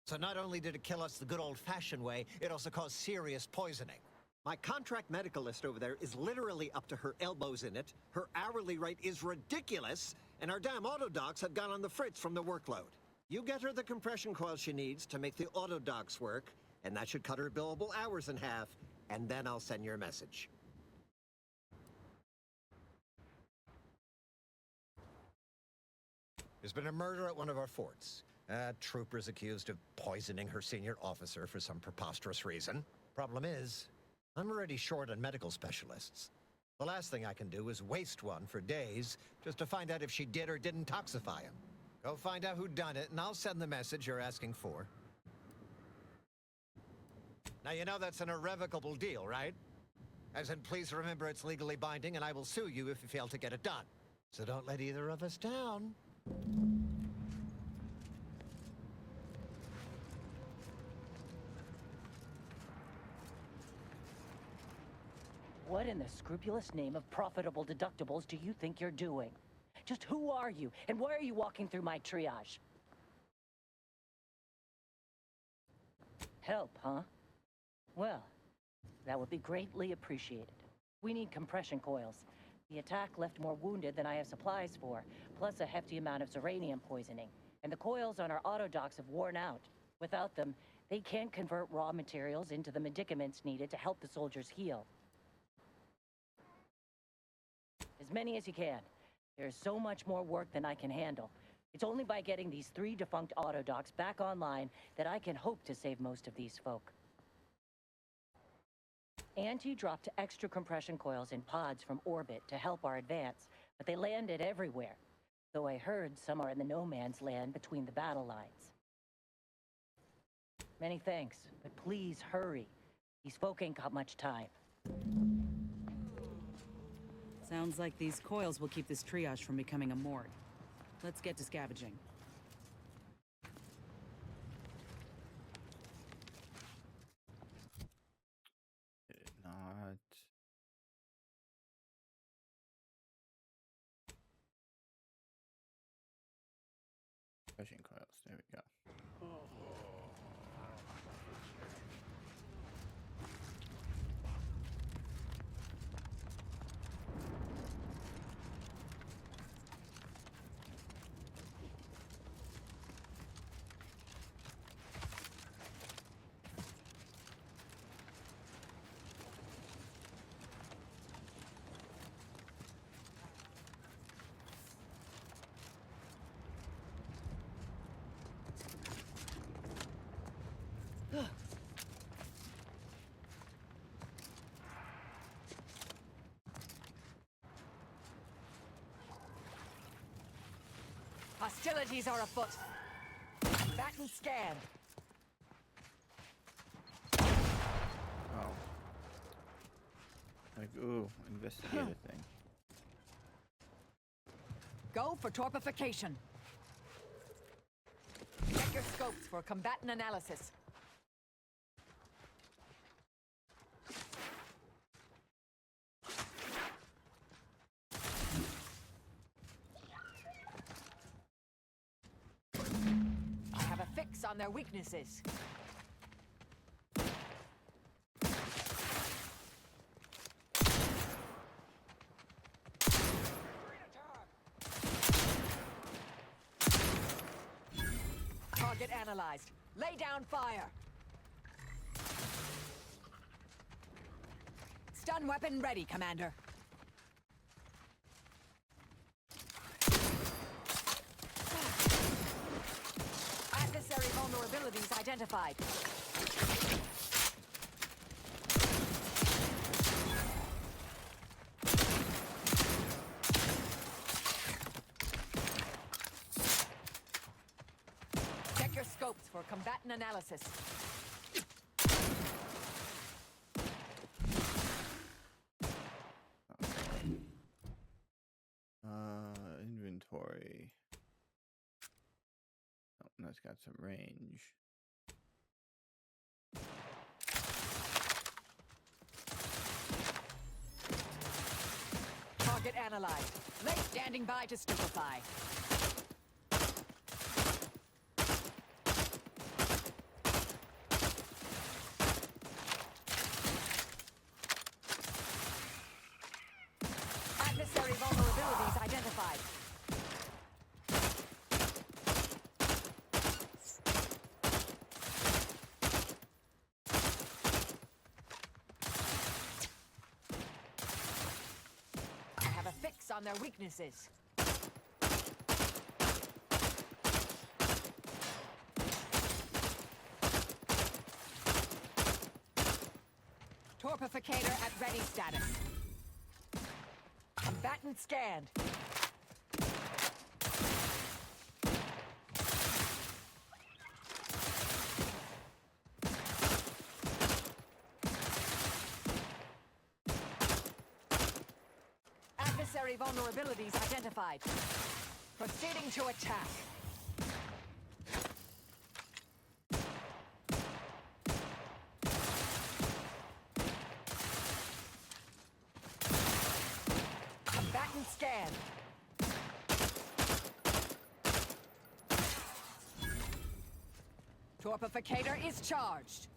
So not only did it kill us the good old-fashioned way, it also caused serious poisoning. My contract medicalist over there is literally up to her elbows in it, her hourly rate is ridiculous, and our damn autodocs have gone on the fritz from the workload. You get her the compression coil she needs to make the autodocs work, and that should cut her billable hours in half, and then I'll send your message. There's been a murder at one of our forts. Trooper's accused of poisoning her senior officer for some preposterous reason. Problem is, I'm already short on medical specialists. The last thing I can do is waste one for days just to find out if she did or didn't toxify him. Go find out who done it, and I'll send the message you're asking for. Now, you know that's an irrevocable deal, right? As in, please remember it's legally binding, and I will sue you if you fail to get it done. So don't let either of us down. What in the scrupulous name of profitable deductibles do you think you're doing? Just who are you, and why are you walking through my triage? Help, huh? Well, that would be greatly appreciated. We need compression coils. The attack left more wounded than I have supplies for, plus a hefty amount of uranium poisoning. And the coils on our autodocs have worn out. Without them, they can't convert raw materials into the medicaments needed to help the soldiers heal. As many as you can. There's so much more work than I can handle. It's only by getting these 3 defunct autodocs back online that I can hope to save most of these folk. Auntie dropped extra compression coils in pods from orbit to help our advance, but they landed everywhere. Though I heard some are in the no man's land between the battle lines. Many thanks, but please hurry. These folk ain't got much time. Sounds like these coils will keep this triage from becoming a morgue. Let's get to scavenging. Did it not? Pushing coils. There we go. Hostilities are afoot. Batten scan. Oh. Like, ooh, investigate a thing. Go for torpification. Check your scopes for combatant analysis. I have a fix on their weaknesses. Target analyzed. Lay down fire. Stun weapon ready, Commander. Adversary vulnerabilities identified. Check your scopes for combatant analysis. Inventory. Oh, that's got some range. Target analyzed. Late standing by to stupefy. Adversary vulnerabilities identified. I have a fix on their weaknesses. Torpificator at ready status. Combatant scanned. Adversary vulnerabilities identified. Proceeding to attack. Combatant scanned. Torpificator is charged.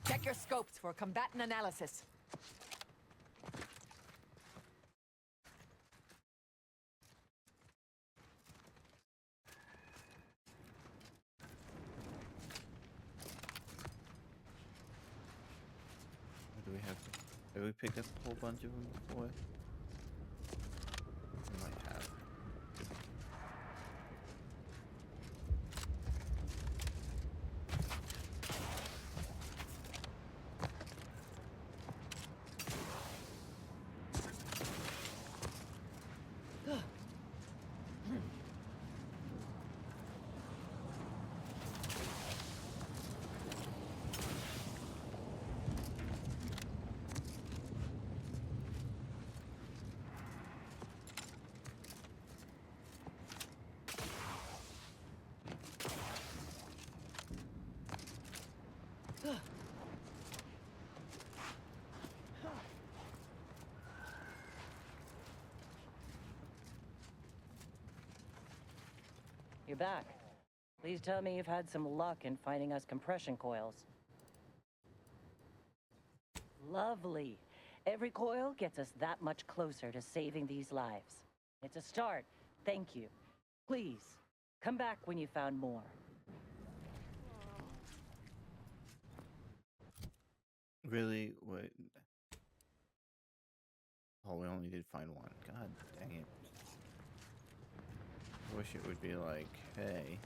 Check your scopes for combatant analysis. What do we have? Did we pick up a whole bunch of them before? We might have. You're back. Please tell me you've had some luck in finding us compression coils. Lovely. Every coil gets us that much closer to saving these lives. It's a start. Thank you. Please, come back when you found more. Really? What? Oh, we only did find one. God dang it. I wish it would be like, hey.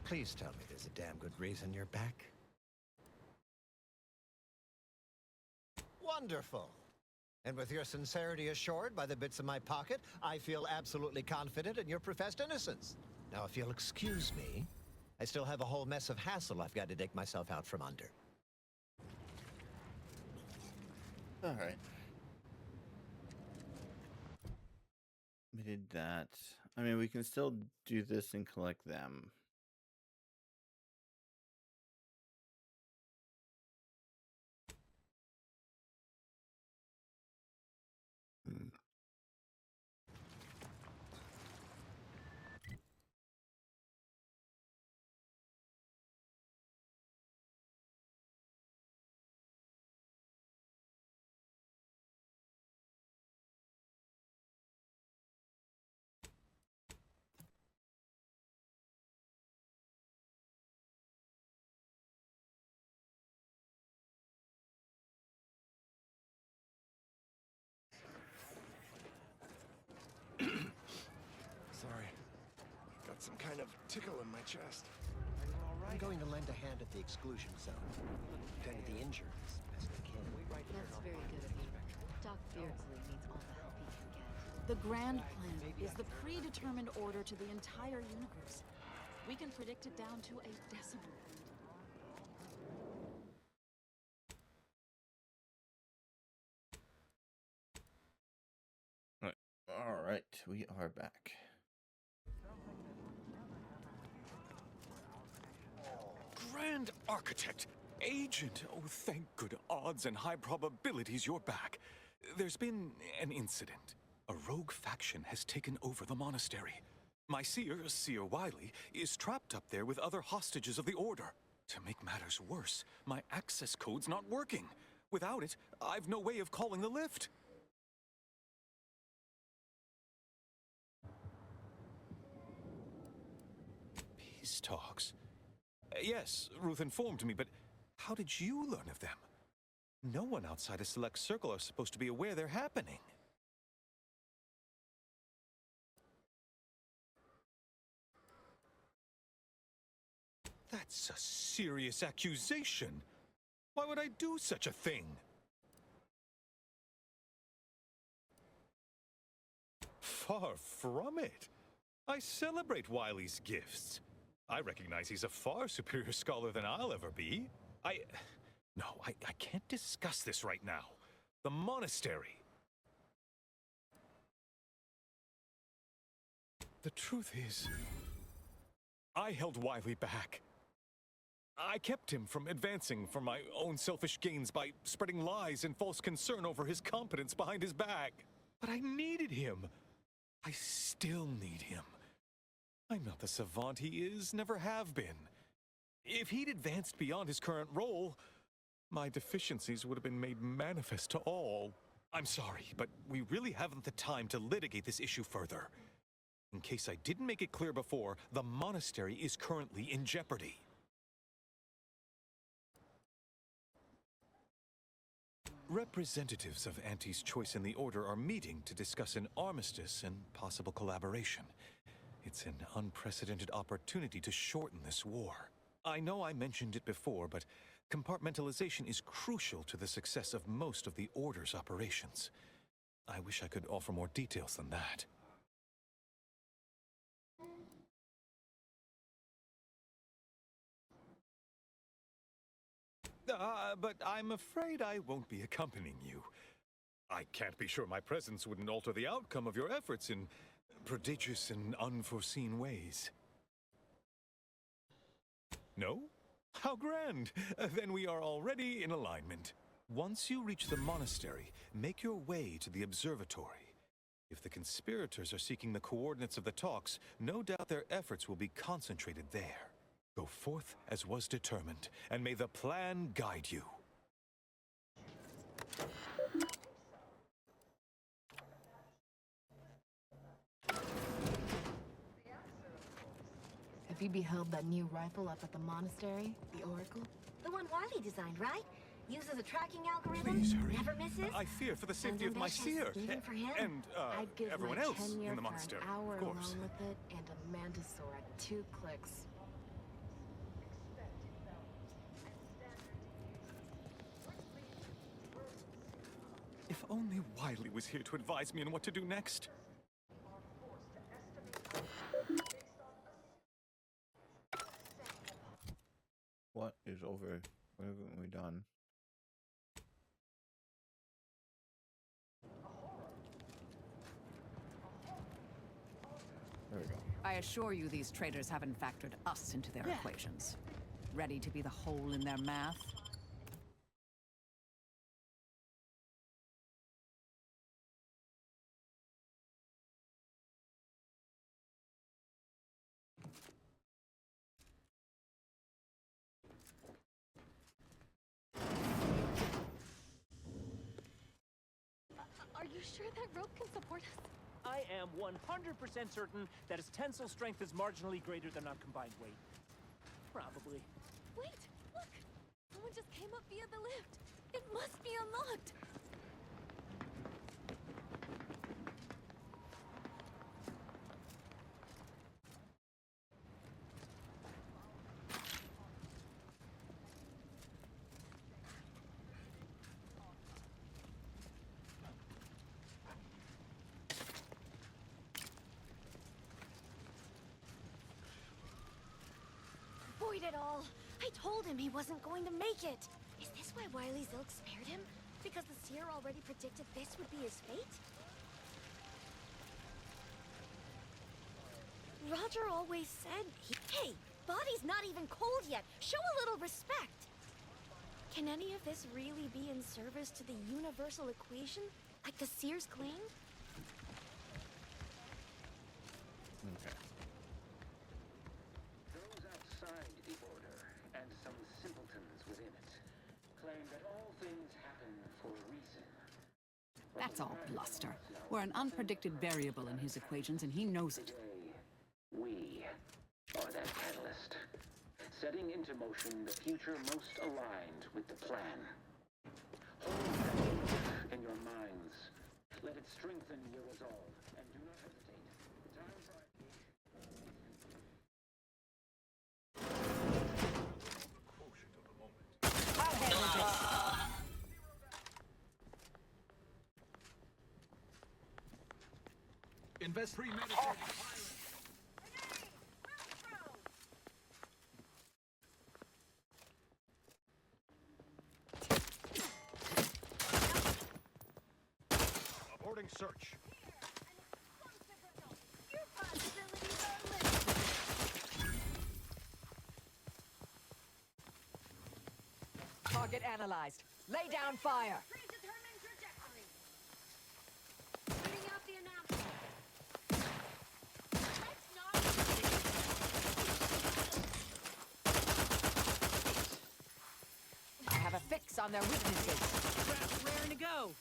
Please tell me there's a damn good reason you're back. Wonderful. And with your sincerity assured by the bits in my pocket, I feel absolutely confident in your professed innocence. Now, if you'll excuse me, I still have a whole mess of hassle I've got to dig myself out from under. All right. We did that. I mean, we can still do this and collect them. Sorry. Got some kind of tickle in my chest. I'm going to lend a hand at the exclusion zone. Tend to the injured as best I can. That's very good of you. Doc Beardsley needs all the help he can get. The Grand Plan is the predetermined order to the entire universe. We can predict it down to a decimal. All right, we are back. Grand Architect, Agent. Oh, thank good odds and high probabilities you're back. There's been an incident. A rogue faction has taken over the monastery. My Seer Wiley, is trapped up there with other hostages of the Order. To make matters worse, my access code's not working. Without it, I've no way of calling the lift. Peace talks. Yes, Ruth informed me, but how did you learn of them? No one outside a select circle are supposed to be aware they're happening. That's a serious accusation. Why would I do such a thing? Far from it. I celebrate Wiley's gifts. I recognize he's a far superior scholar than I'll ever be. No, I can't discuss this right now. The monastery. The truth is, I held Wiley back. I kept him from advancing for my own selfish gains by spreading lies and false concern over his competence behind his back. But I needed him. I still need him. I'm not the savant he is, never have been. If he'd advanced beyond his current role, my deficiencies would have been made manifest to all. I'm sorry, but we really haven't the time to litigate this issue further. In case I didn't make it clear before, the monastery is currently in jeopardy. Representatives of Auntie's Choice in the Order are meeting to discuss an armistice and possible collaboration. It's an unprecedented opportunity to shorten this war. I know I mentioned it before, but compartmentalization is crucial to the success of most of the Order's operations. I wish I could offer more details than that. But I'm afraid I won't be accompanying you. I can't be sure my presence wouldn't alter the outcome of your efforts in prodigious and unforeseen ways. No? How grand! Then we are already in alignment. Once you reach the monastery, make your way to the observatory. If the conspirators are seeking the coordinates of the talks, no doubt their efforts will be concentrated there. Go forth as was determined, and may the plan guide you. Have you beheld that new rifle up at the monastery? The Oracle? The one Wiley designed, right? Uses a tracking algorithm. Please hurry. Never misses. I fear for the safety of my seer. Even for him. And, I'd give everyone my else tenure in the for monastery, an hour of course. alone with it and a mantisaur at 2 clicks. If only Wiley was here to advise me on what to do next. What is over? What haven't we done? There we go. I assure you these traders haven't factored us into their equations. Ready to be the hole in their math? Are you sure that rope can support us? I am 100% certain that its tensile strength is marginally greater than our combined weight. Probably. Wait, look! Someone just came up via the lift. It must be unlocked. Avoid it all. I told him he wasn't going to make it. Is this why Wily Zilk spared him? Because the seer already predicted this would be his fate? Roger always said Hey, body's not even cold yet. Show a little respect. Can any of this really be in service to the universal equation, like the seers claimed? Okay. Those outside the Order, and some simpletons within it, claim that all things happen for a reason. That's all bluster. We're an unpredicted variable in his equations, and he knows it. We are that catalyst, setting into motion the future most aligned with the plan. Hold that belief in your minds. Let it strengthen your resolve, and do not hesitate. Time for I'll handle this. Invest premeditated. Aborting search. Target analyzed. Lay down fire. I have a fix on their weaknesses. Traps raring to go.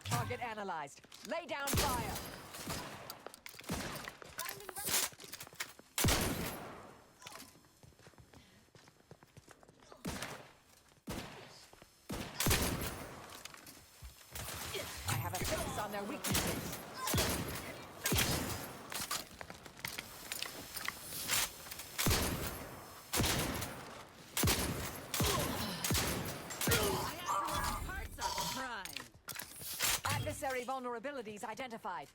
Target analyzed. Lay down fire. I have a fix on their weaknesses. Adversary vulnerabilities identified.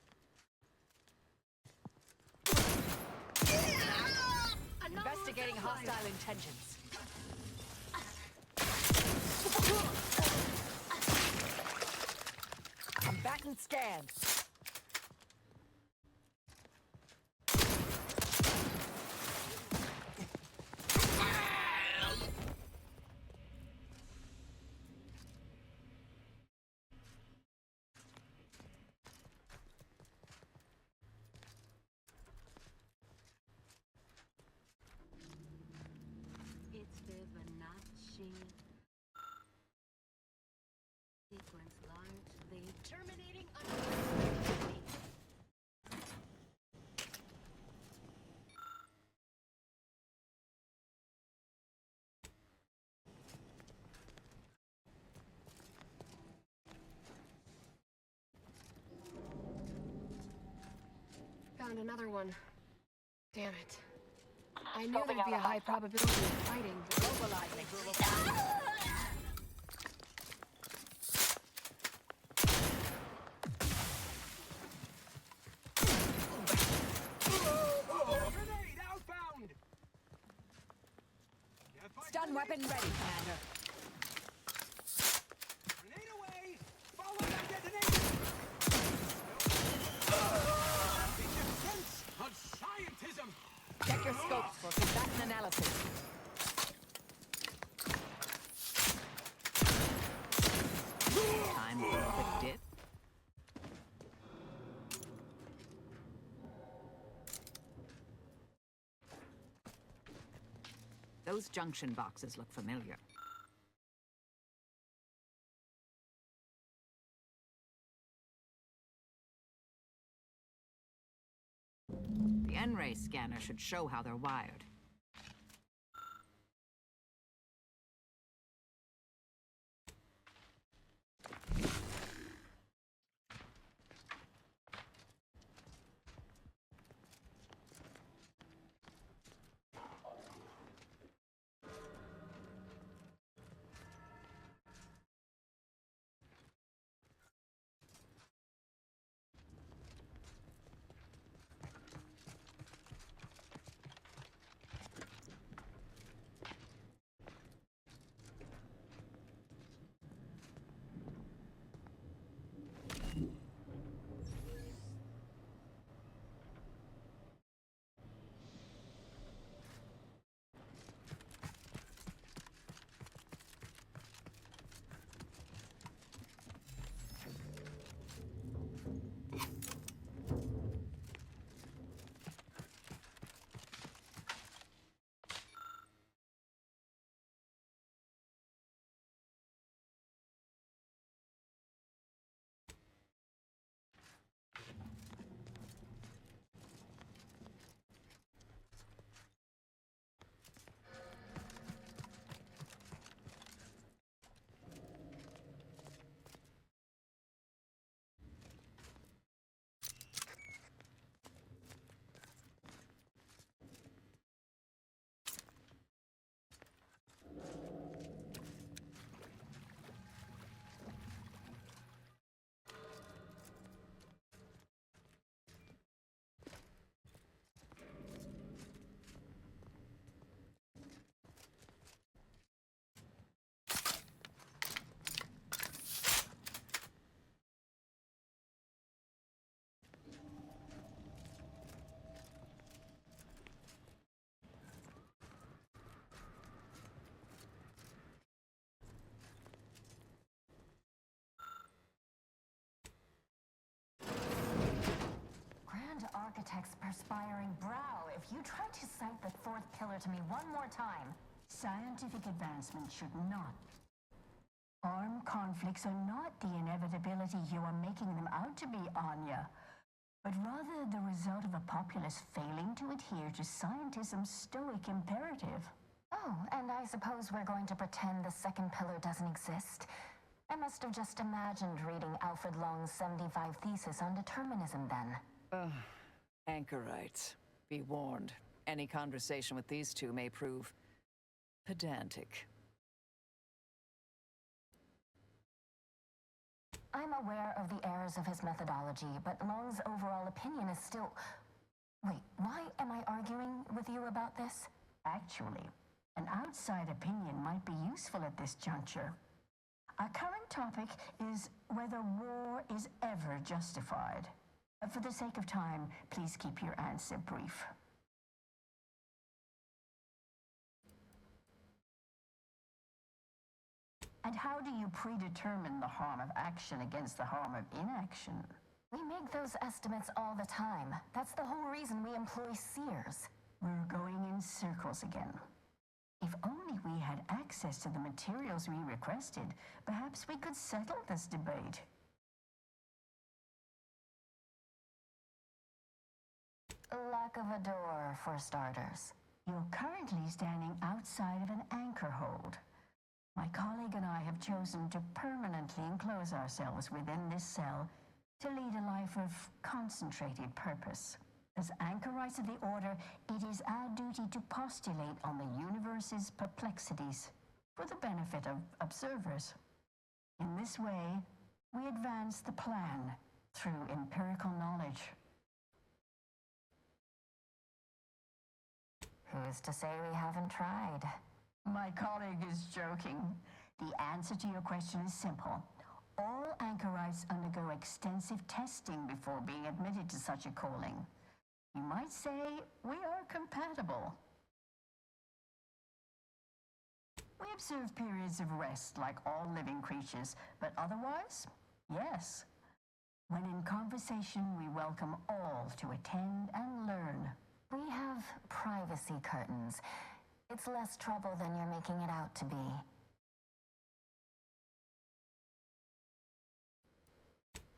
Investigating hostile intentions. Combatant scanned. It's Fibonacci. Sequence largely terminating. found another one. Damn it. I knew there'd be a high probability of fighting. Grenade outbound! Stun weapon ready, Commander. Grenade away! Follow that detonation! The defense of scientism! Check your scopes for combatant analysis. Time for a quick dip. Those junction boxes look familiar. The N-ray scanner should show how they're wired. Architect's perspiring brow, if you try to cite the fourth pillar to me one more time. Scientific advancement should not. Armed conflicts are not the inevitability you are making them out to be, Anya, but rather the result of a populace failing to adhere to scientism's stoic imperative. Oh, and I suppose we're going to pretend the second pillar doesn't exist. I must have just imagined reading Alfred Long's 75 thesis on determinism then. Anchorites. Be warned. Any conversation with these two may prove pedantic. I'm aware of the errors of his methodology, but Long's overall opinion is still... Wait, why am I arguing with you about this? Actually, an outside opinion might be useful at this juncture. Our current topic is whether war is ever justified. For the sake of time, please keep your answer brief. And how do you predetermine the harm of action against the harm of inaction? We make those estimates all the time. That's the whole reason we employ seers. We're going in circles again. If only we had access to the materials we requested, perhaps we could settle this debate. Lack of a door, for starters. You're currently standing outside of an anchor hold. My colleague and I have chosen to permanently enclose ourselves within this cell to lead a life of concentrated purpose. As anchorites of the Order, it is our duty to postulate on the universe's perplexities for the benefit of observers. In this way, we advance the plan through empirical knowledge. Who's to say we haven't tried? My colleague is joking. The answer to your question is simple. All anchorites undergo extensive testing before being admitted to such a calling. You might say we are compatible. We observe periods of rest like all living creatures, but otherwise, yes. When in conversation, we welcome all to attend and learn. We have privacy curtains. It's less trouble than you're making it out to be.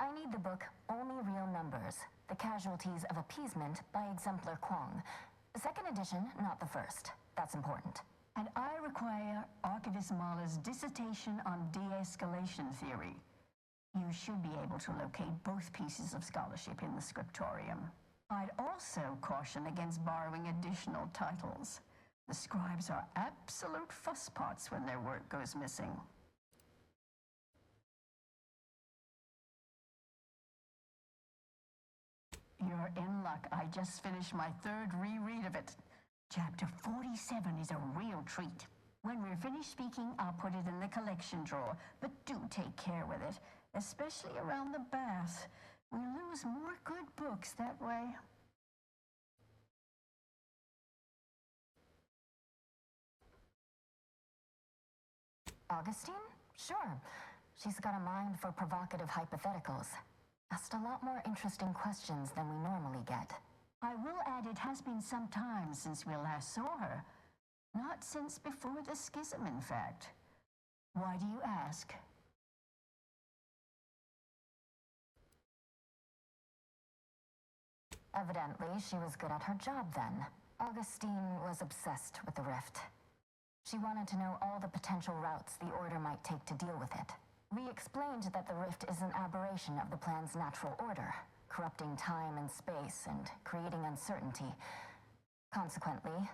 I need the book Only Real Numbers, The Casualties of Appeasement by Exemplar Kwong. Second edition, not the first. That's important. And I require Archivist Mahler's dissertation on de-escalation theory. You should be able to locate both pieces of scholarship in the scriptorium. I'd also caution against borrowing additional titles. The scribes are absolute fusspots when their work goes missing. You're in luck. I just finished my third reread of it. Chapter 47 is a real treat. When we're finished speaking, I'll put it in the collection drawer, but do take care with it, especially around the bath. We lose more good books that way. Augustine? Sure. She's got a mind for provocative hypotheticals. Asked a lot more interesting questions than we normally get. I will add it has been some time since we last saw her. Not since before the schism, in fact. Why do you ask? Evidently, she was good at her job then. Augustine was obsessed with the rift. She wanted to know all the potential routes the Order might take to deal with it. We explained that the rift is an aberration of the plan's natural order, corrupting time and space and creating uncertainty. Consequently,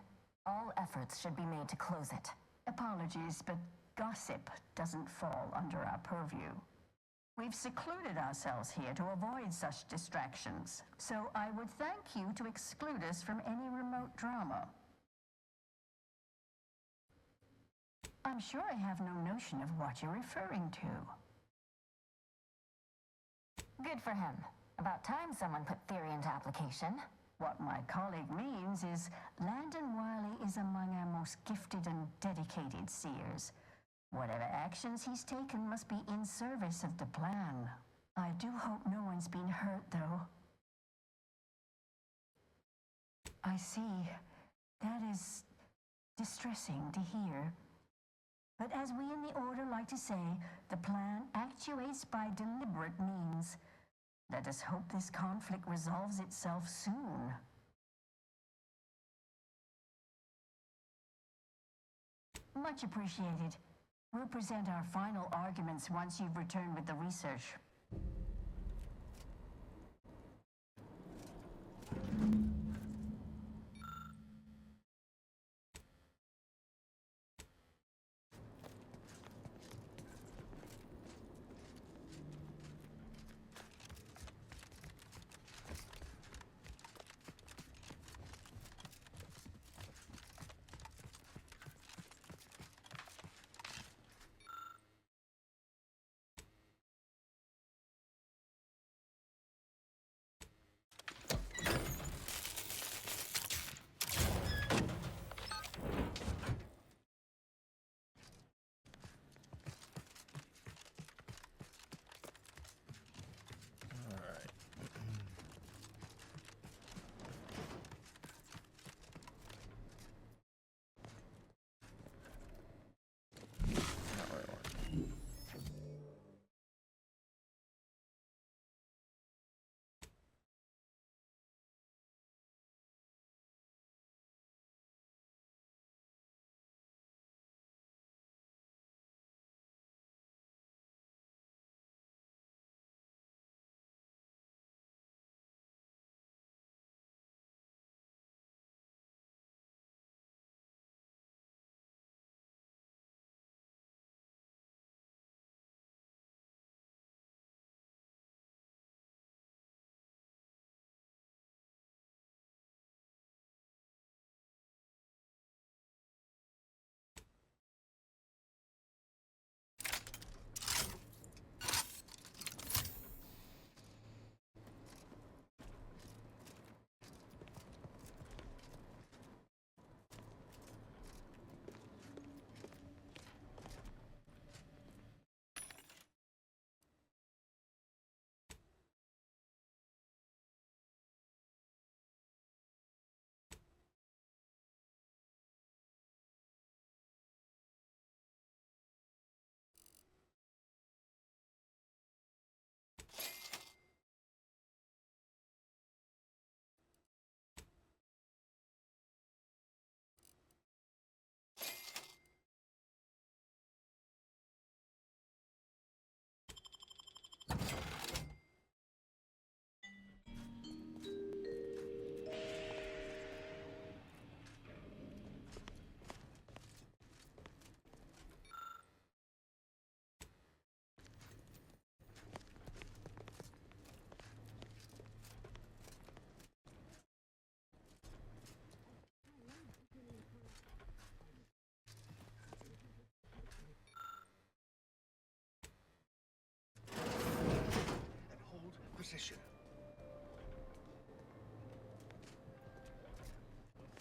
all efforts should be made to close it. Apologies, but gossip doesn't fall under our purview. We've secluded ourselves here to avoid such distractions, so I would thank you to exclude us from any remote drama. I'm sure I have no notion of what you're referring to. Good for him. About time someone put theory into application. What my colleague means is Landon Wiley is among our most gifted and dedicated seers. Whatever actions he's taken must be in service of the plan. I do hope no one's been hurt, though. I see. That is distressing to hear. But as we in the Order like to say, the plan actuates by deliberate means. Let us hope this conflict resolves itself soon. Much appreciated. We'll present our final arguments once you've returned with the research.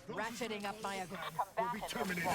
ratcheting up my aggression. Will be terminated.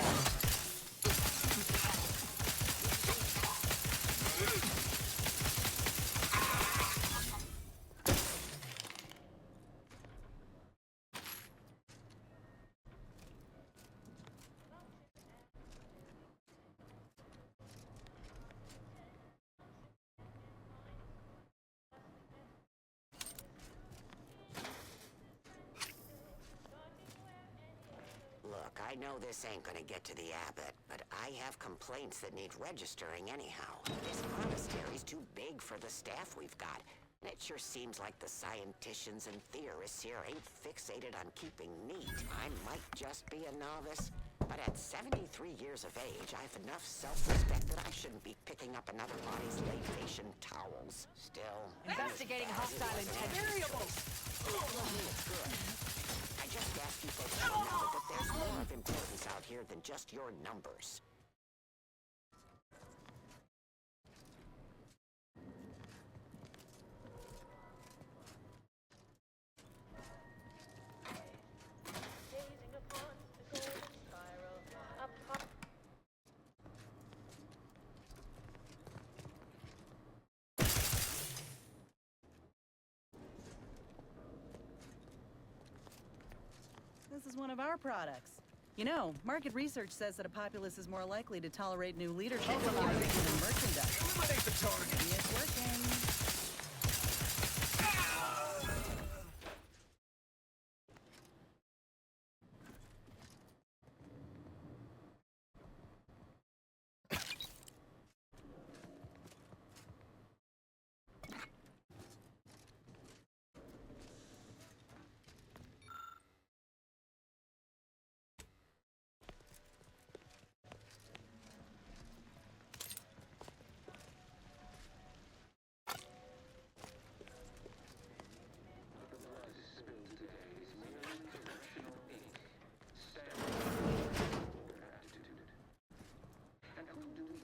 Look, I know this ain't gonna get to the abbot, but I have complaints that need registering anyhow. This monastery's too big for the staff we've got. And it sure seems like the scienticians and theorists here ain't fixated on keeping neat. I might just be a novice, but at 73 years of age, I have enough self-respect that I shouldn't be picking up another body's late-fashion towels. Still... Investigating hostile intentions. I just ask you folks to remember that there's more of importance out here than just your numbers. This is one of our products. You know, market research says that a populace is more likely to tolerate new leadership than merchandise. Eliminate the target. It's working.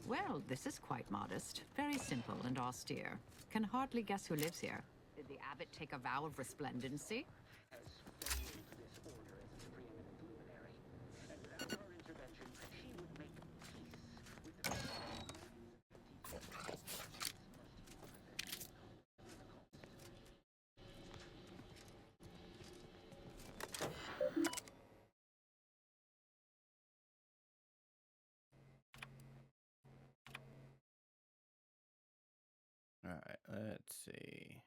Well, this is quite modest. Very simple and austere. Can hardly guess who lives here. Did the abbot take a vow of resplendency? All right, let's see.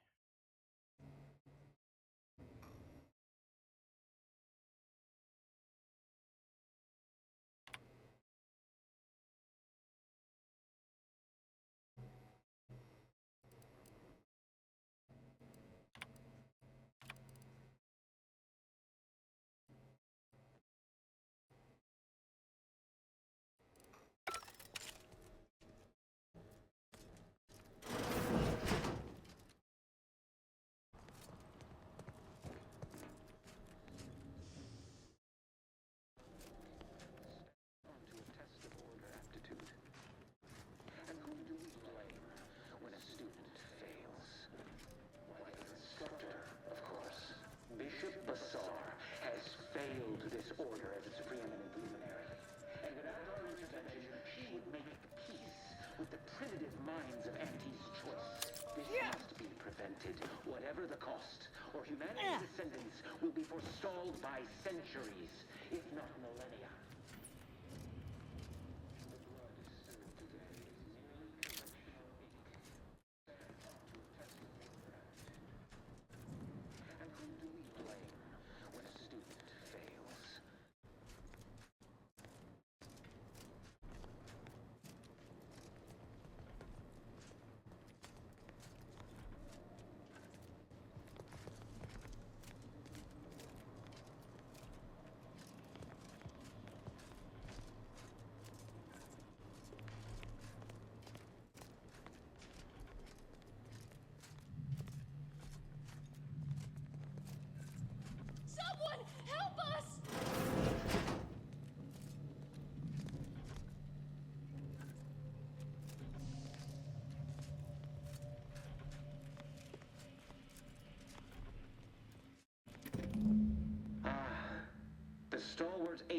This order as its preeminent luminary. And without our intervention, she would make peace with the primitive minds of Auntie's choice. This must be prevented, whatever the cost, or humanity's ascendance will be forestalled by centuries, if not millennia.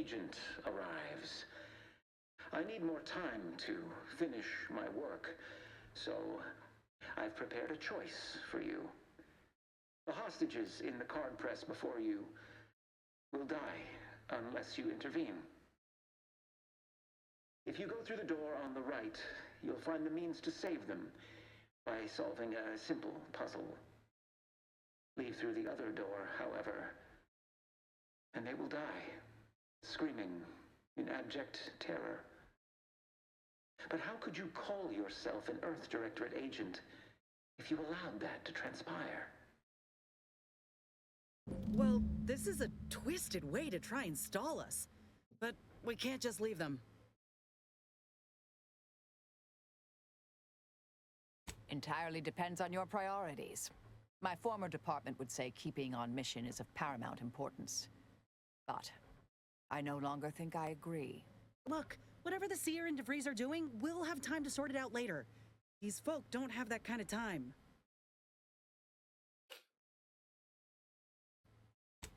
agent arrives. I need more time to finish my work, so I've prepared a choice for you. The hostages in the card press before you will die unless you intervene. If you go through the door on the right, you'll find the means to save them by solving a simple puzzle. Leave through the other door, however, and they will die, screaming in abject terror. But how could you call yourself an Earth Directorate agent if you allowed that to transpire? Well, this is a twisted way to try and stall us. But we can't just leave them. Entirely depends on your priorities. My former department would say keeping on mission is of paramount importance. But I no longer think I agree. Look, whatever the Seer and DeVries are doing, we'll have time to sort it out later. These folk don't have that kind of time.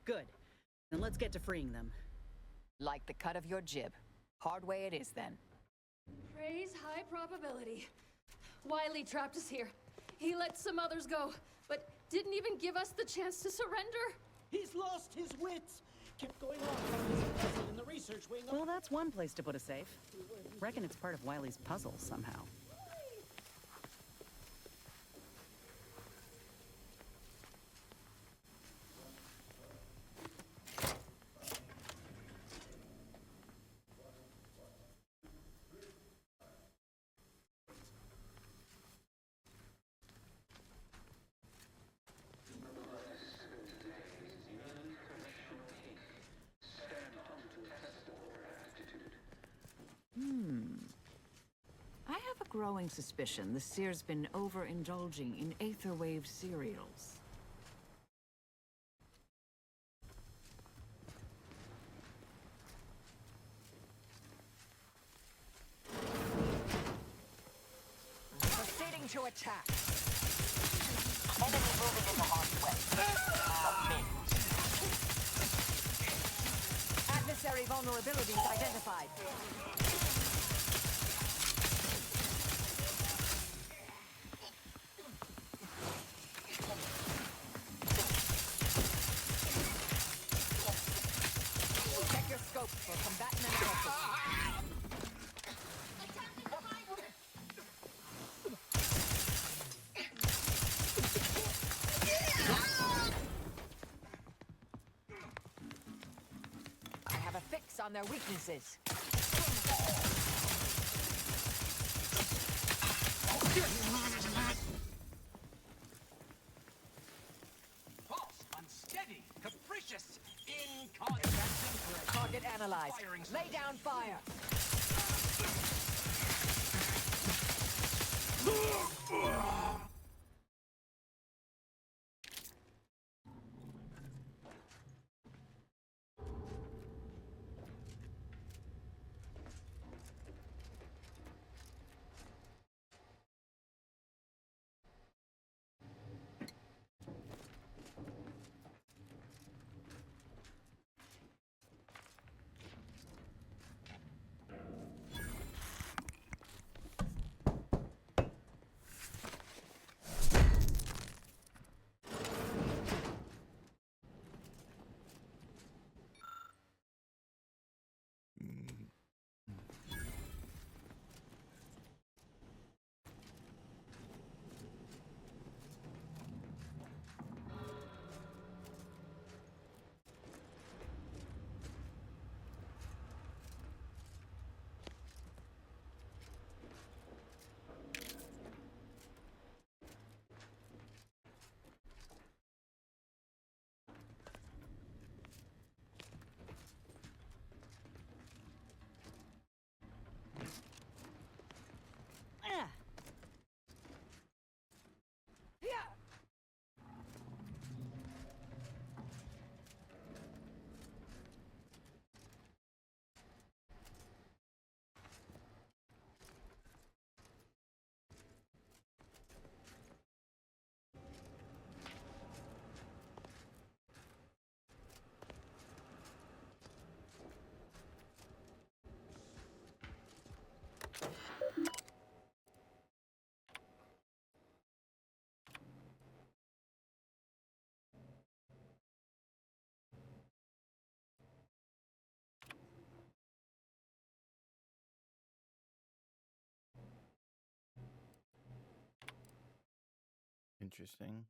Good. Then let's get to freeing them. Like the cut of your jib. Hard way it is, then. Praise high probability. Wiley trapped us here. He let some others go, but didn't even give us the chance to surrender. He's lost his wits. Kept going off about his puzzle in the research wing. Well, that's one place to put a safe. Reckon it's part of Wiley's puzzle somehow. I have a growing suspicion the Seer's been overindulging in Aetherwave cereals. Proceeding to attack. Enemy moving in the harm's way. Adversary vulnerabilities identified. Check your scope for combatant analysis. I have a fix on their weaknesses. False, unsteady, capricious, inconsistent. Target analyzed. Lay down fire. interesting.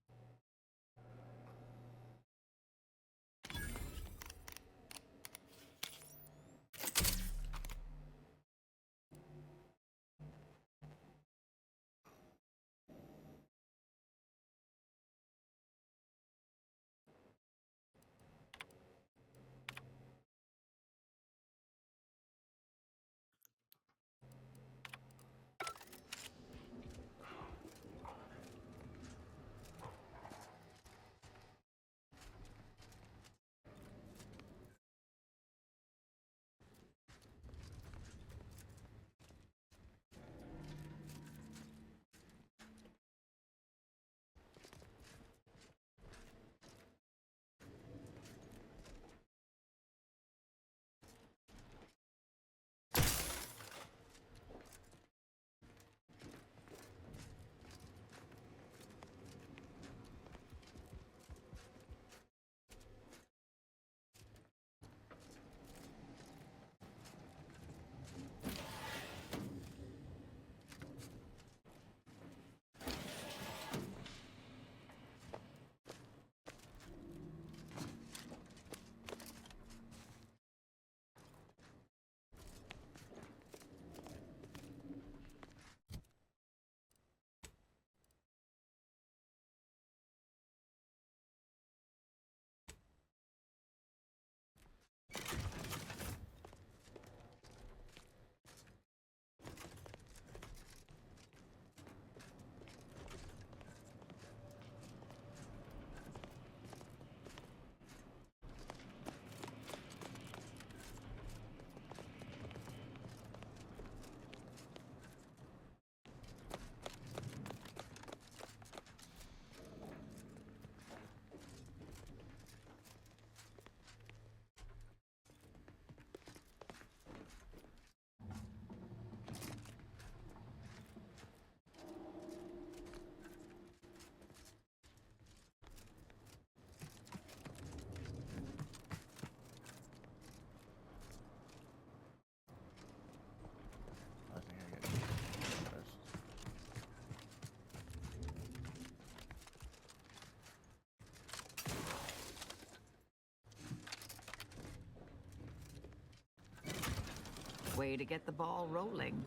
Way to get the ball rolling.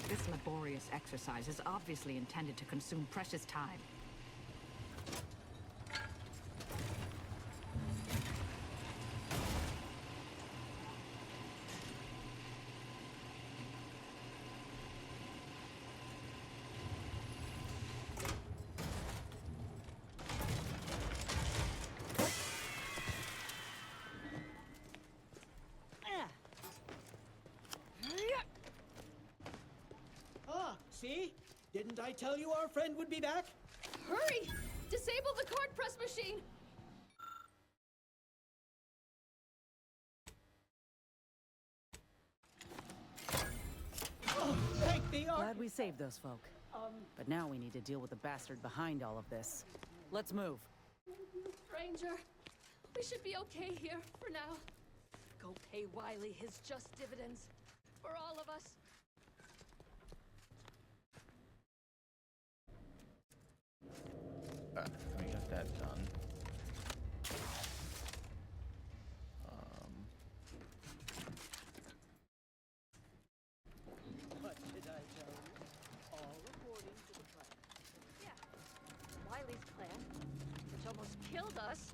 This laborious exercise is obviously intended to consume precious time. Ah, see? Didn't I tell you our friend would be back? Hurry! Disable the card press machine! Oh, take the Glad we saved those folk. But now we need to deal with the bastard behind all of this. Let's move. Ranger, we should be okay here for now. Go pay Wily his just dividends. For all of us. We got that done. What did I killed us.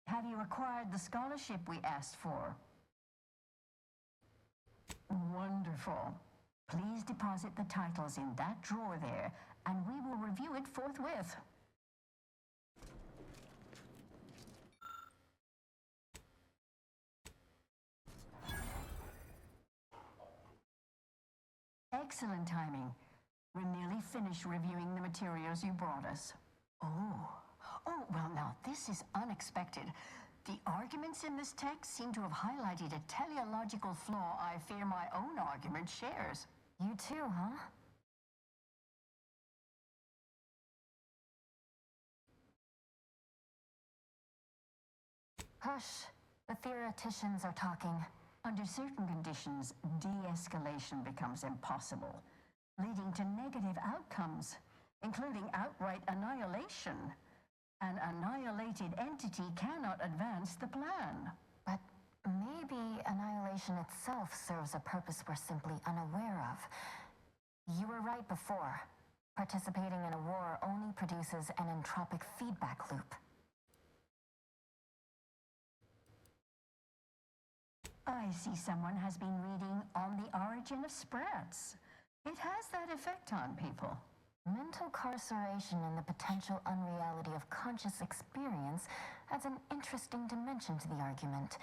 Have you acquired the scholarship we asked for? Wonderful. Please deposit the titles in that drawer there, and we will review it forthwith. Excellent timing. We're nearly finished reviewing the materials you brought us. Oh, well now, this is unexpected. The arguments in this text seem to have highlighted a teleological flaw I fear my own argument shares. You too, huh? Hush. The theoreticians are talking. Under certain conditions, de-escalation becomes impossible, leading to negative outcomes, including outright annihilation. An annihilated entity cannot advance the plan. But maybe annihilation itself serves a purpose we're simply unaware of. You were right before. Participating in a war only produces an entropic feedback loop. I see someone has been reading On the Origin of Sprats. It has that effect on people. Mental carceration and the potential unreality of conscious experience adds an interesting dimension to the argument.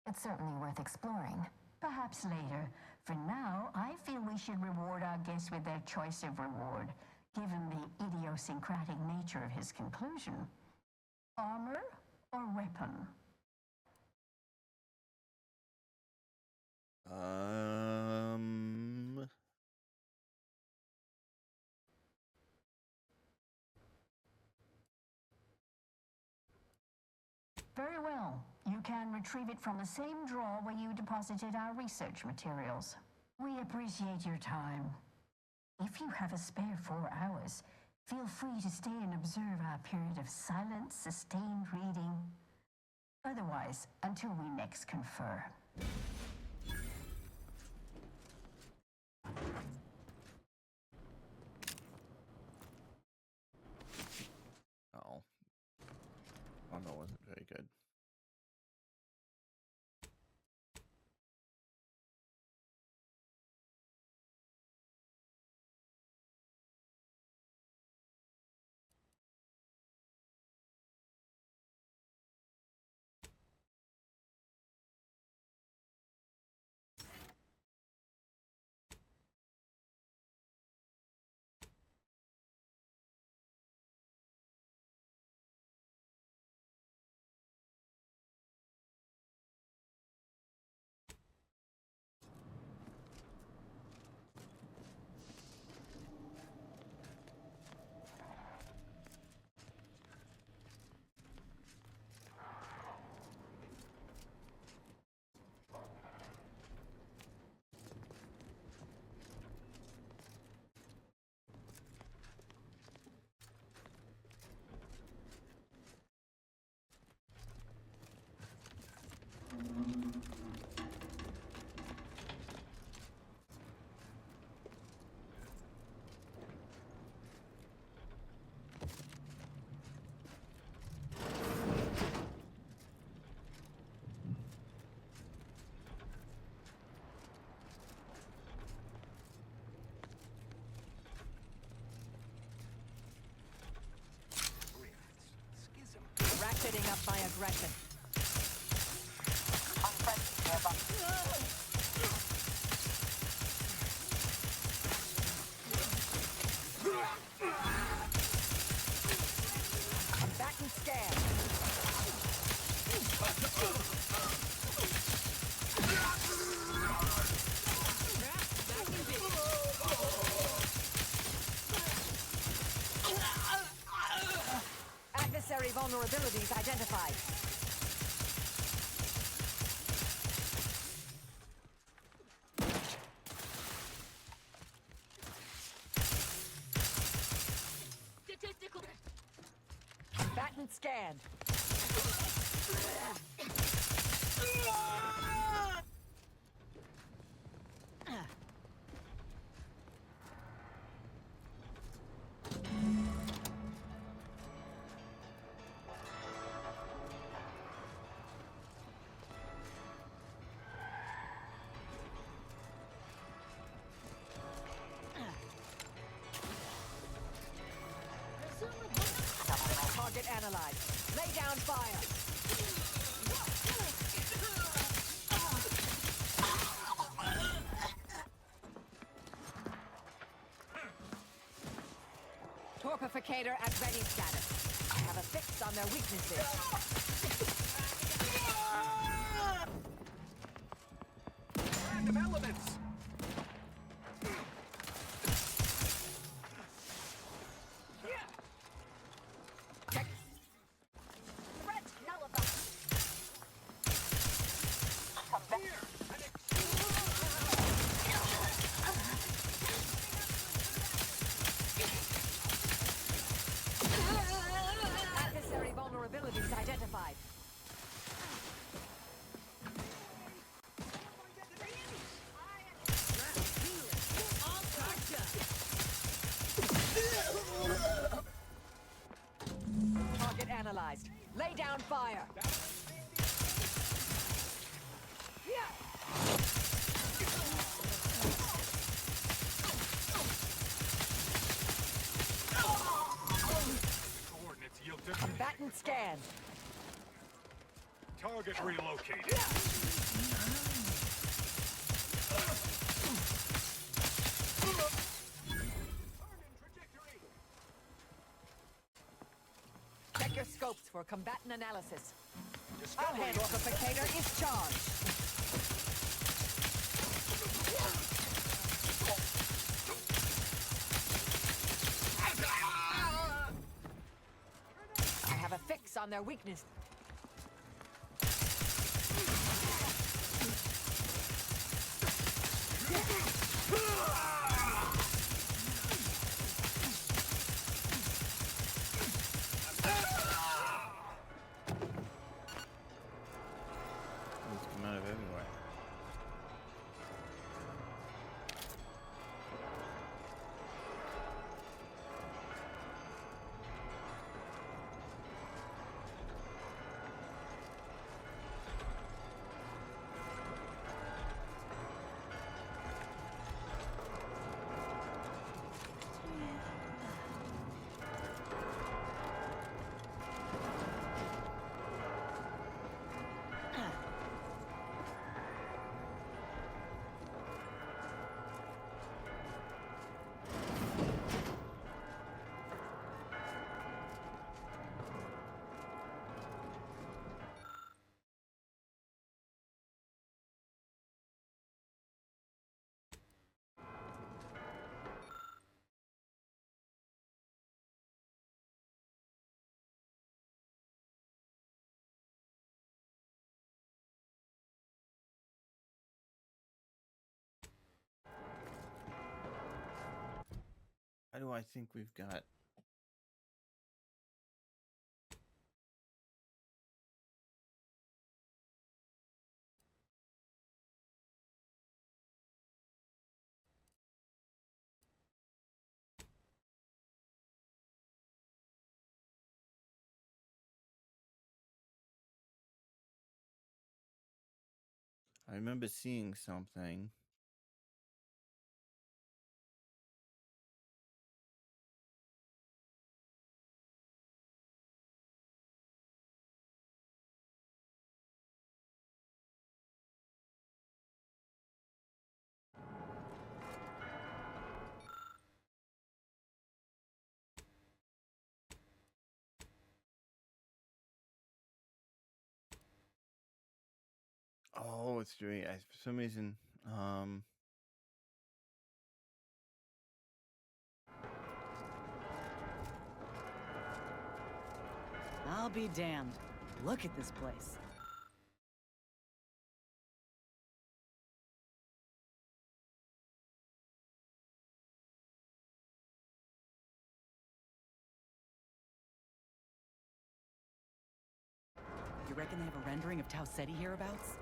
It's certainly worth exploring. Perhaps later. For now, I feel we should reward our guest with their choice of reward, given the idiosyncratic nature of his conclusion. Armor or weapon? Very well. You can retrieve it from the same drawer where you deposited our research materials. We appreciate your time. If you have a spare 4 hours, feel free to stay and observe our period of silent, sustained reading. Otherwise, until we next confer. Oh, that wasn't very good. aggression. Combatant scan. Adversary vulnerabilities identified. Combatant scanned. Target analyzed. Lay down fire. Torpificator at ready status. I have a fix on their weaknesses. Random elements! Adversary vulnerabilities identified. Target analyzed. Lay down fire. Coordinates yielded. Combatant scanned. Target relocated. Check your scopes for combatant analysis. Our hand Torpificator is charged. I have a fix on their weakness. These come out of everywhere. Why do I think we've got... I remember seeing something. Oh, it's doing. For some reason. I'll be damned. Look at this place. You reckon they have a rendering of Tau Ceti hereabouts?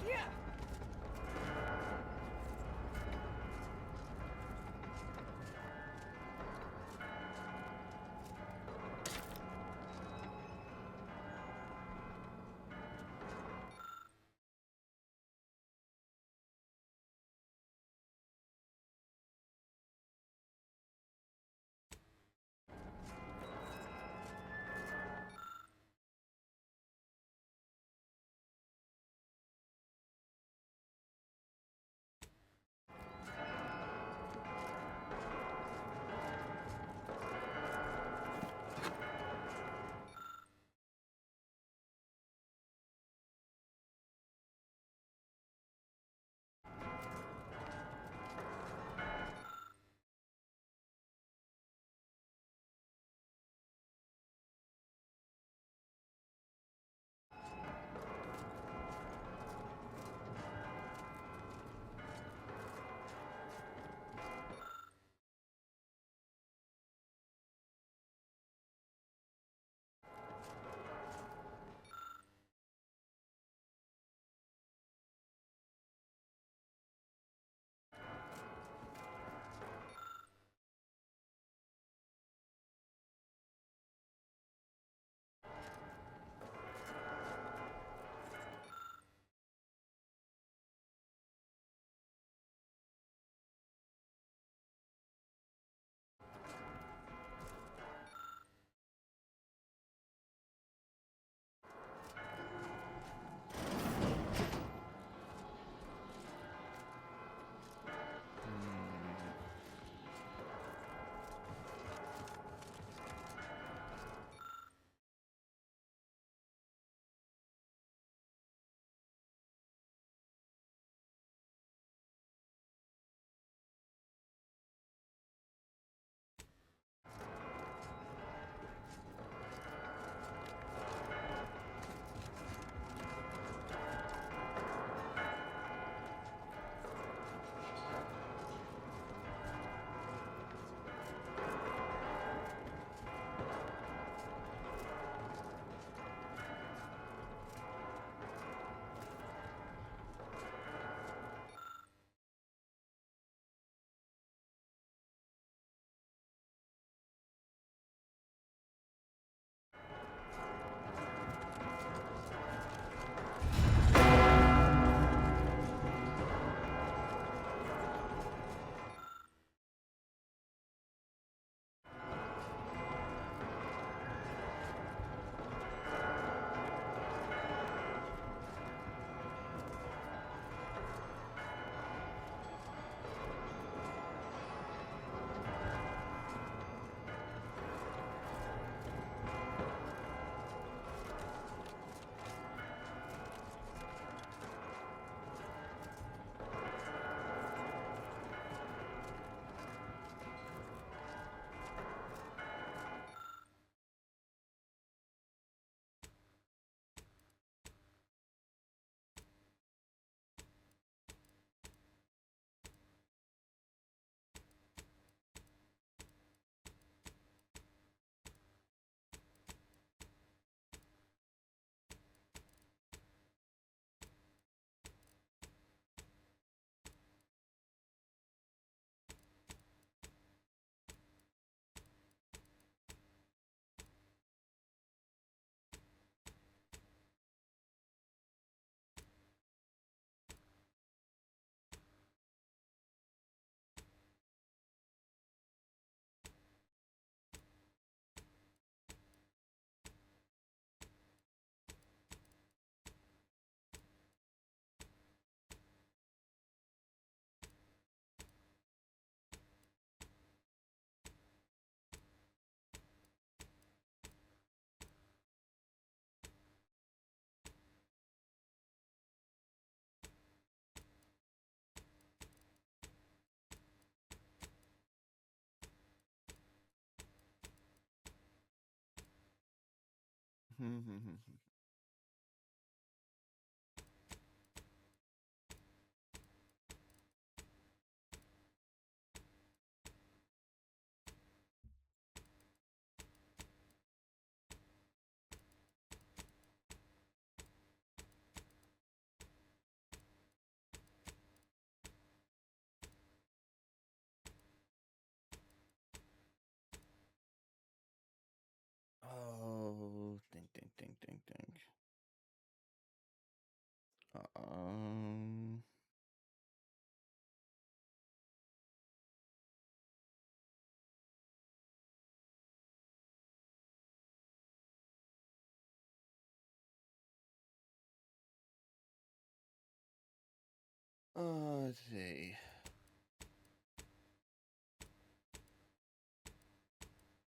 Yeah! Oh, ding, ding, ding, ding, ding. Let's see.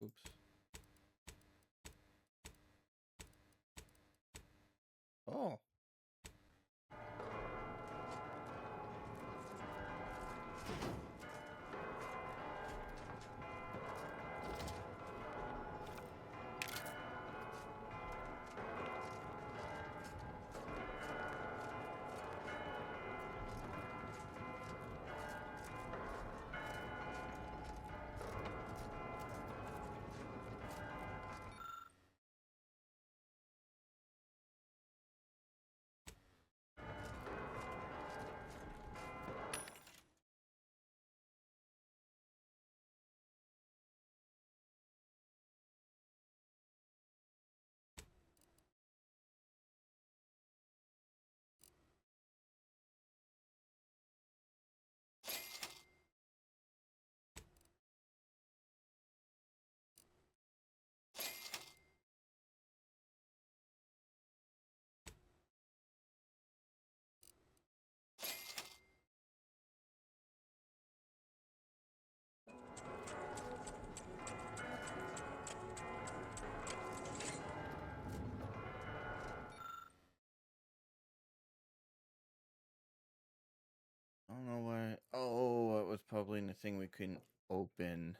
Oops. Oh. I don't know why. Oh, it was probably in the thing we couldn't open.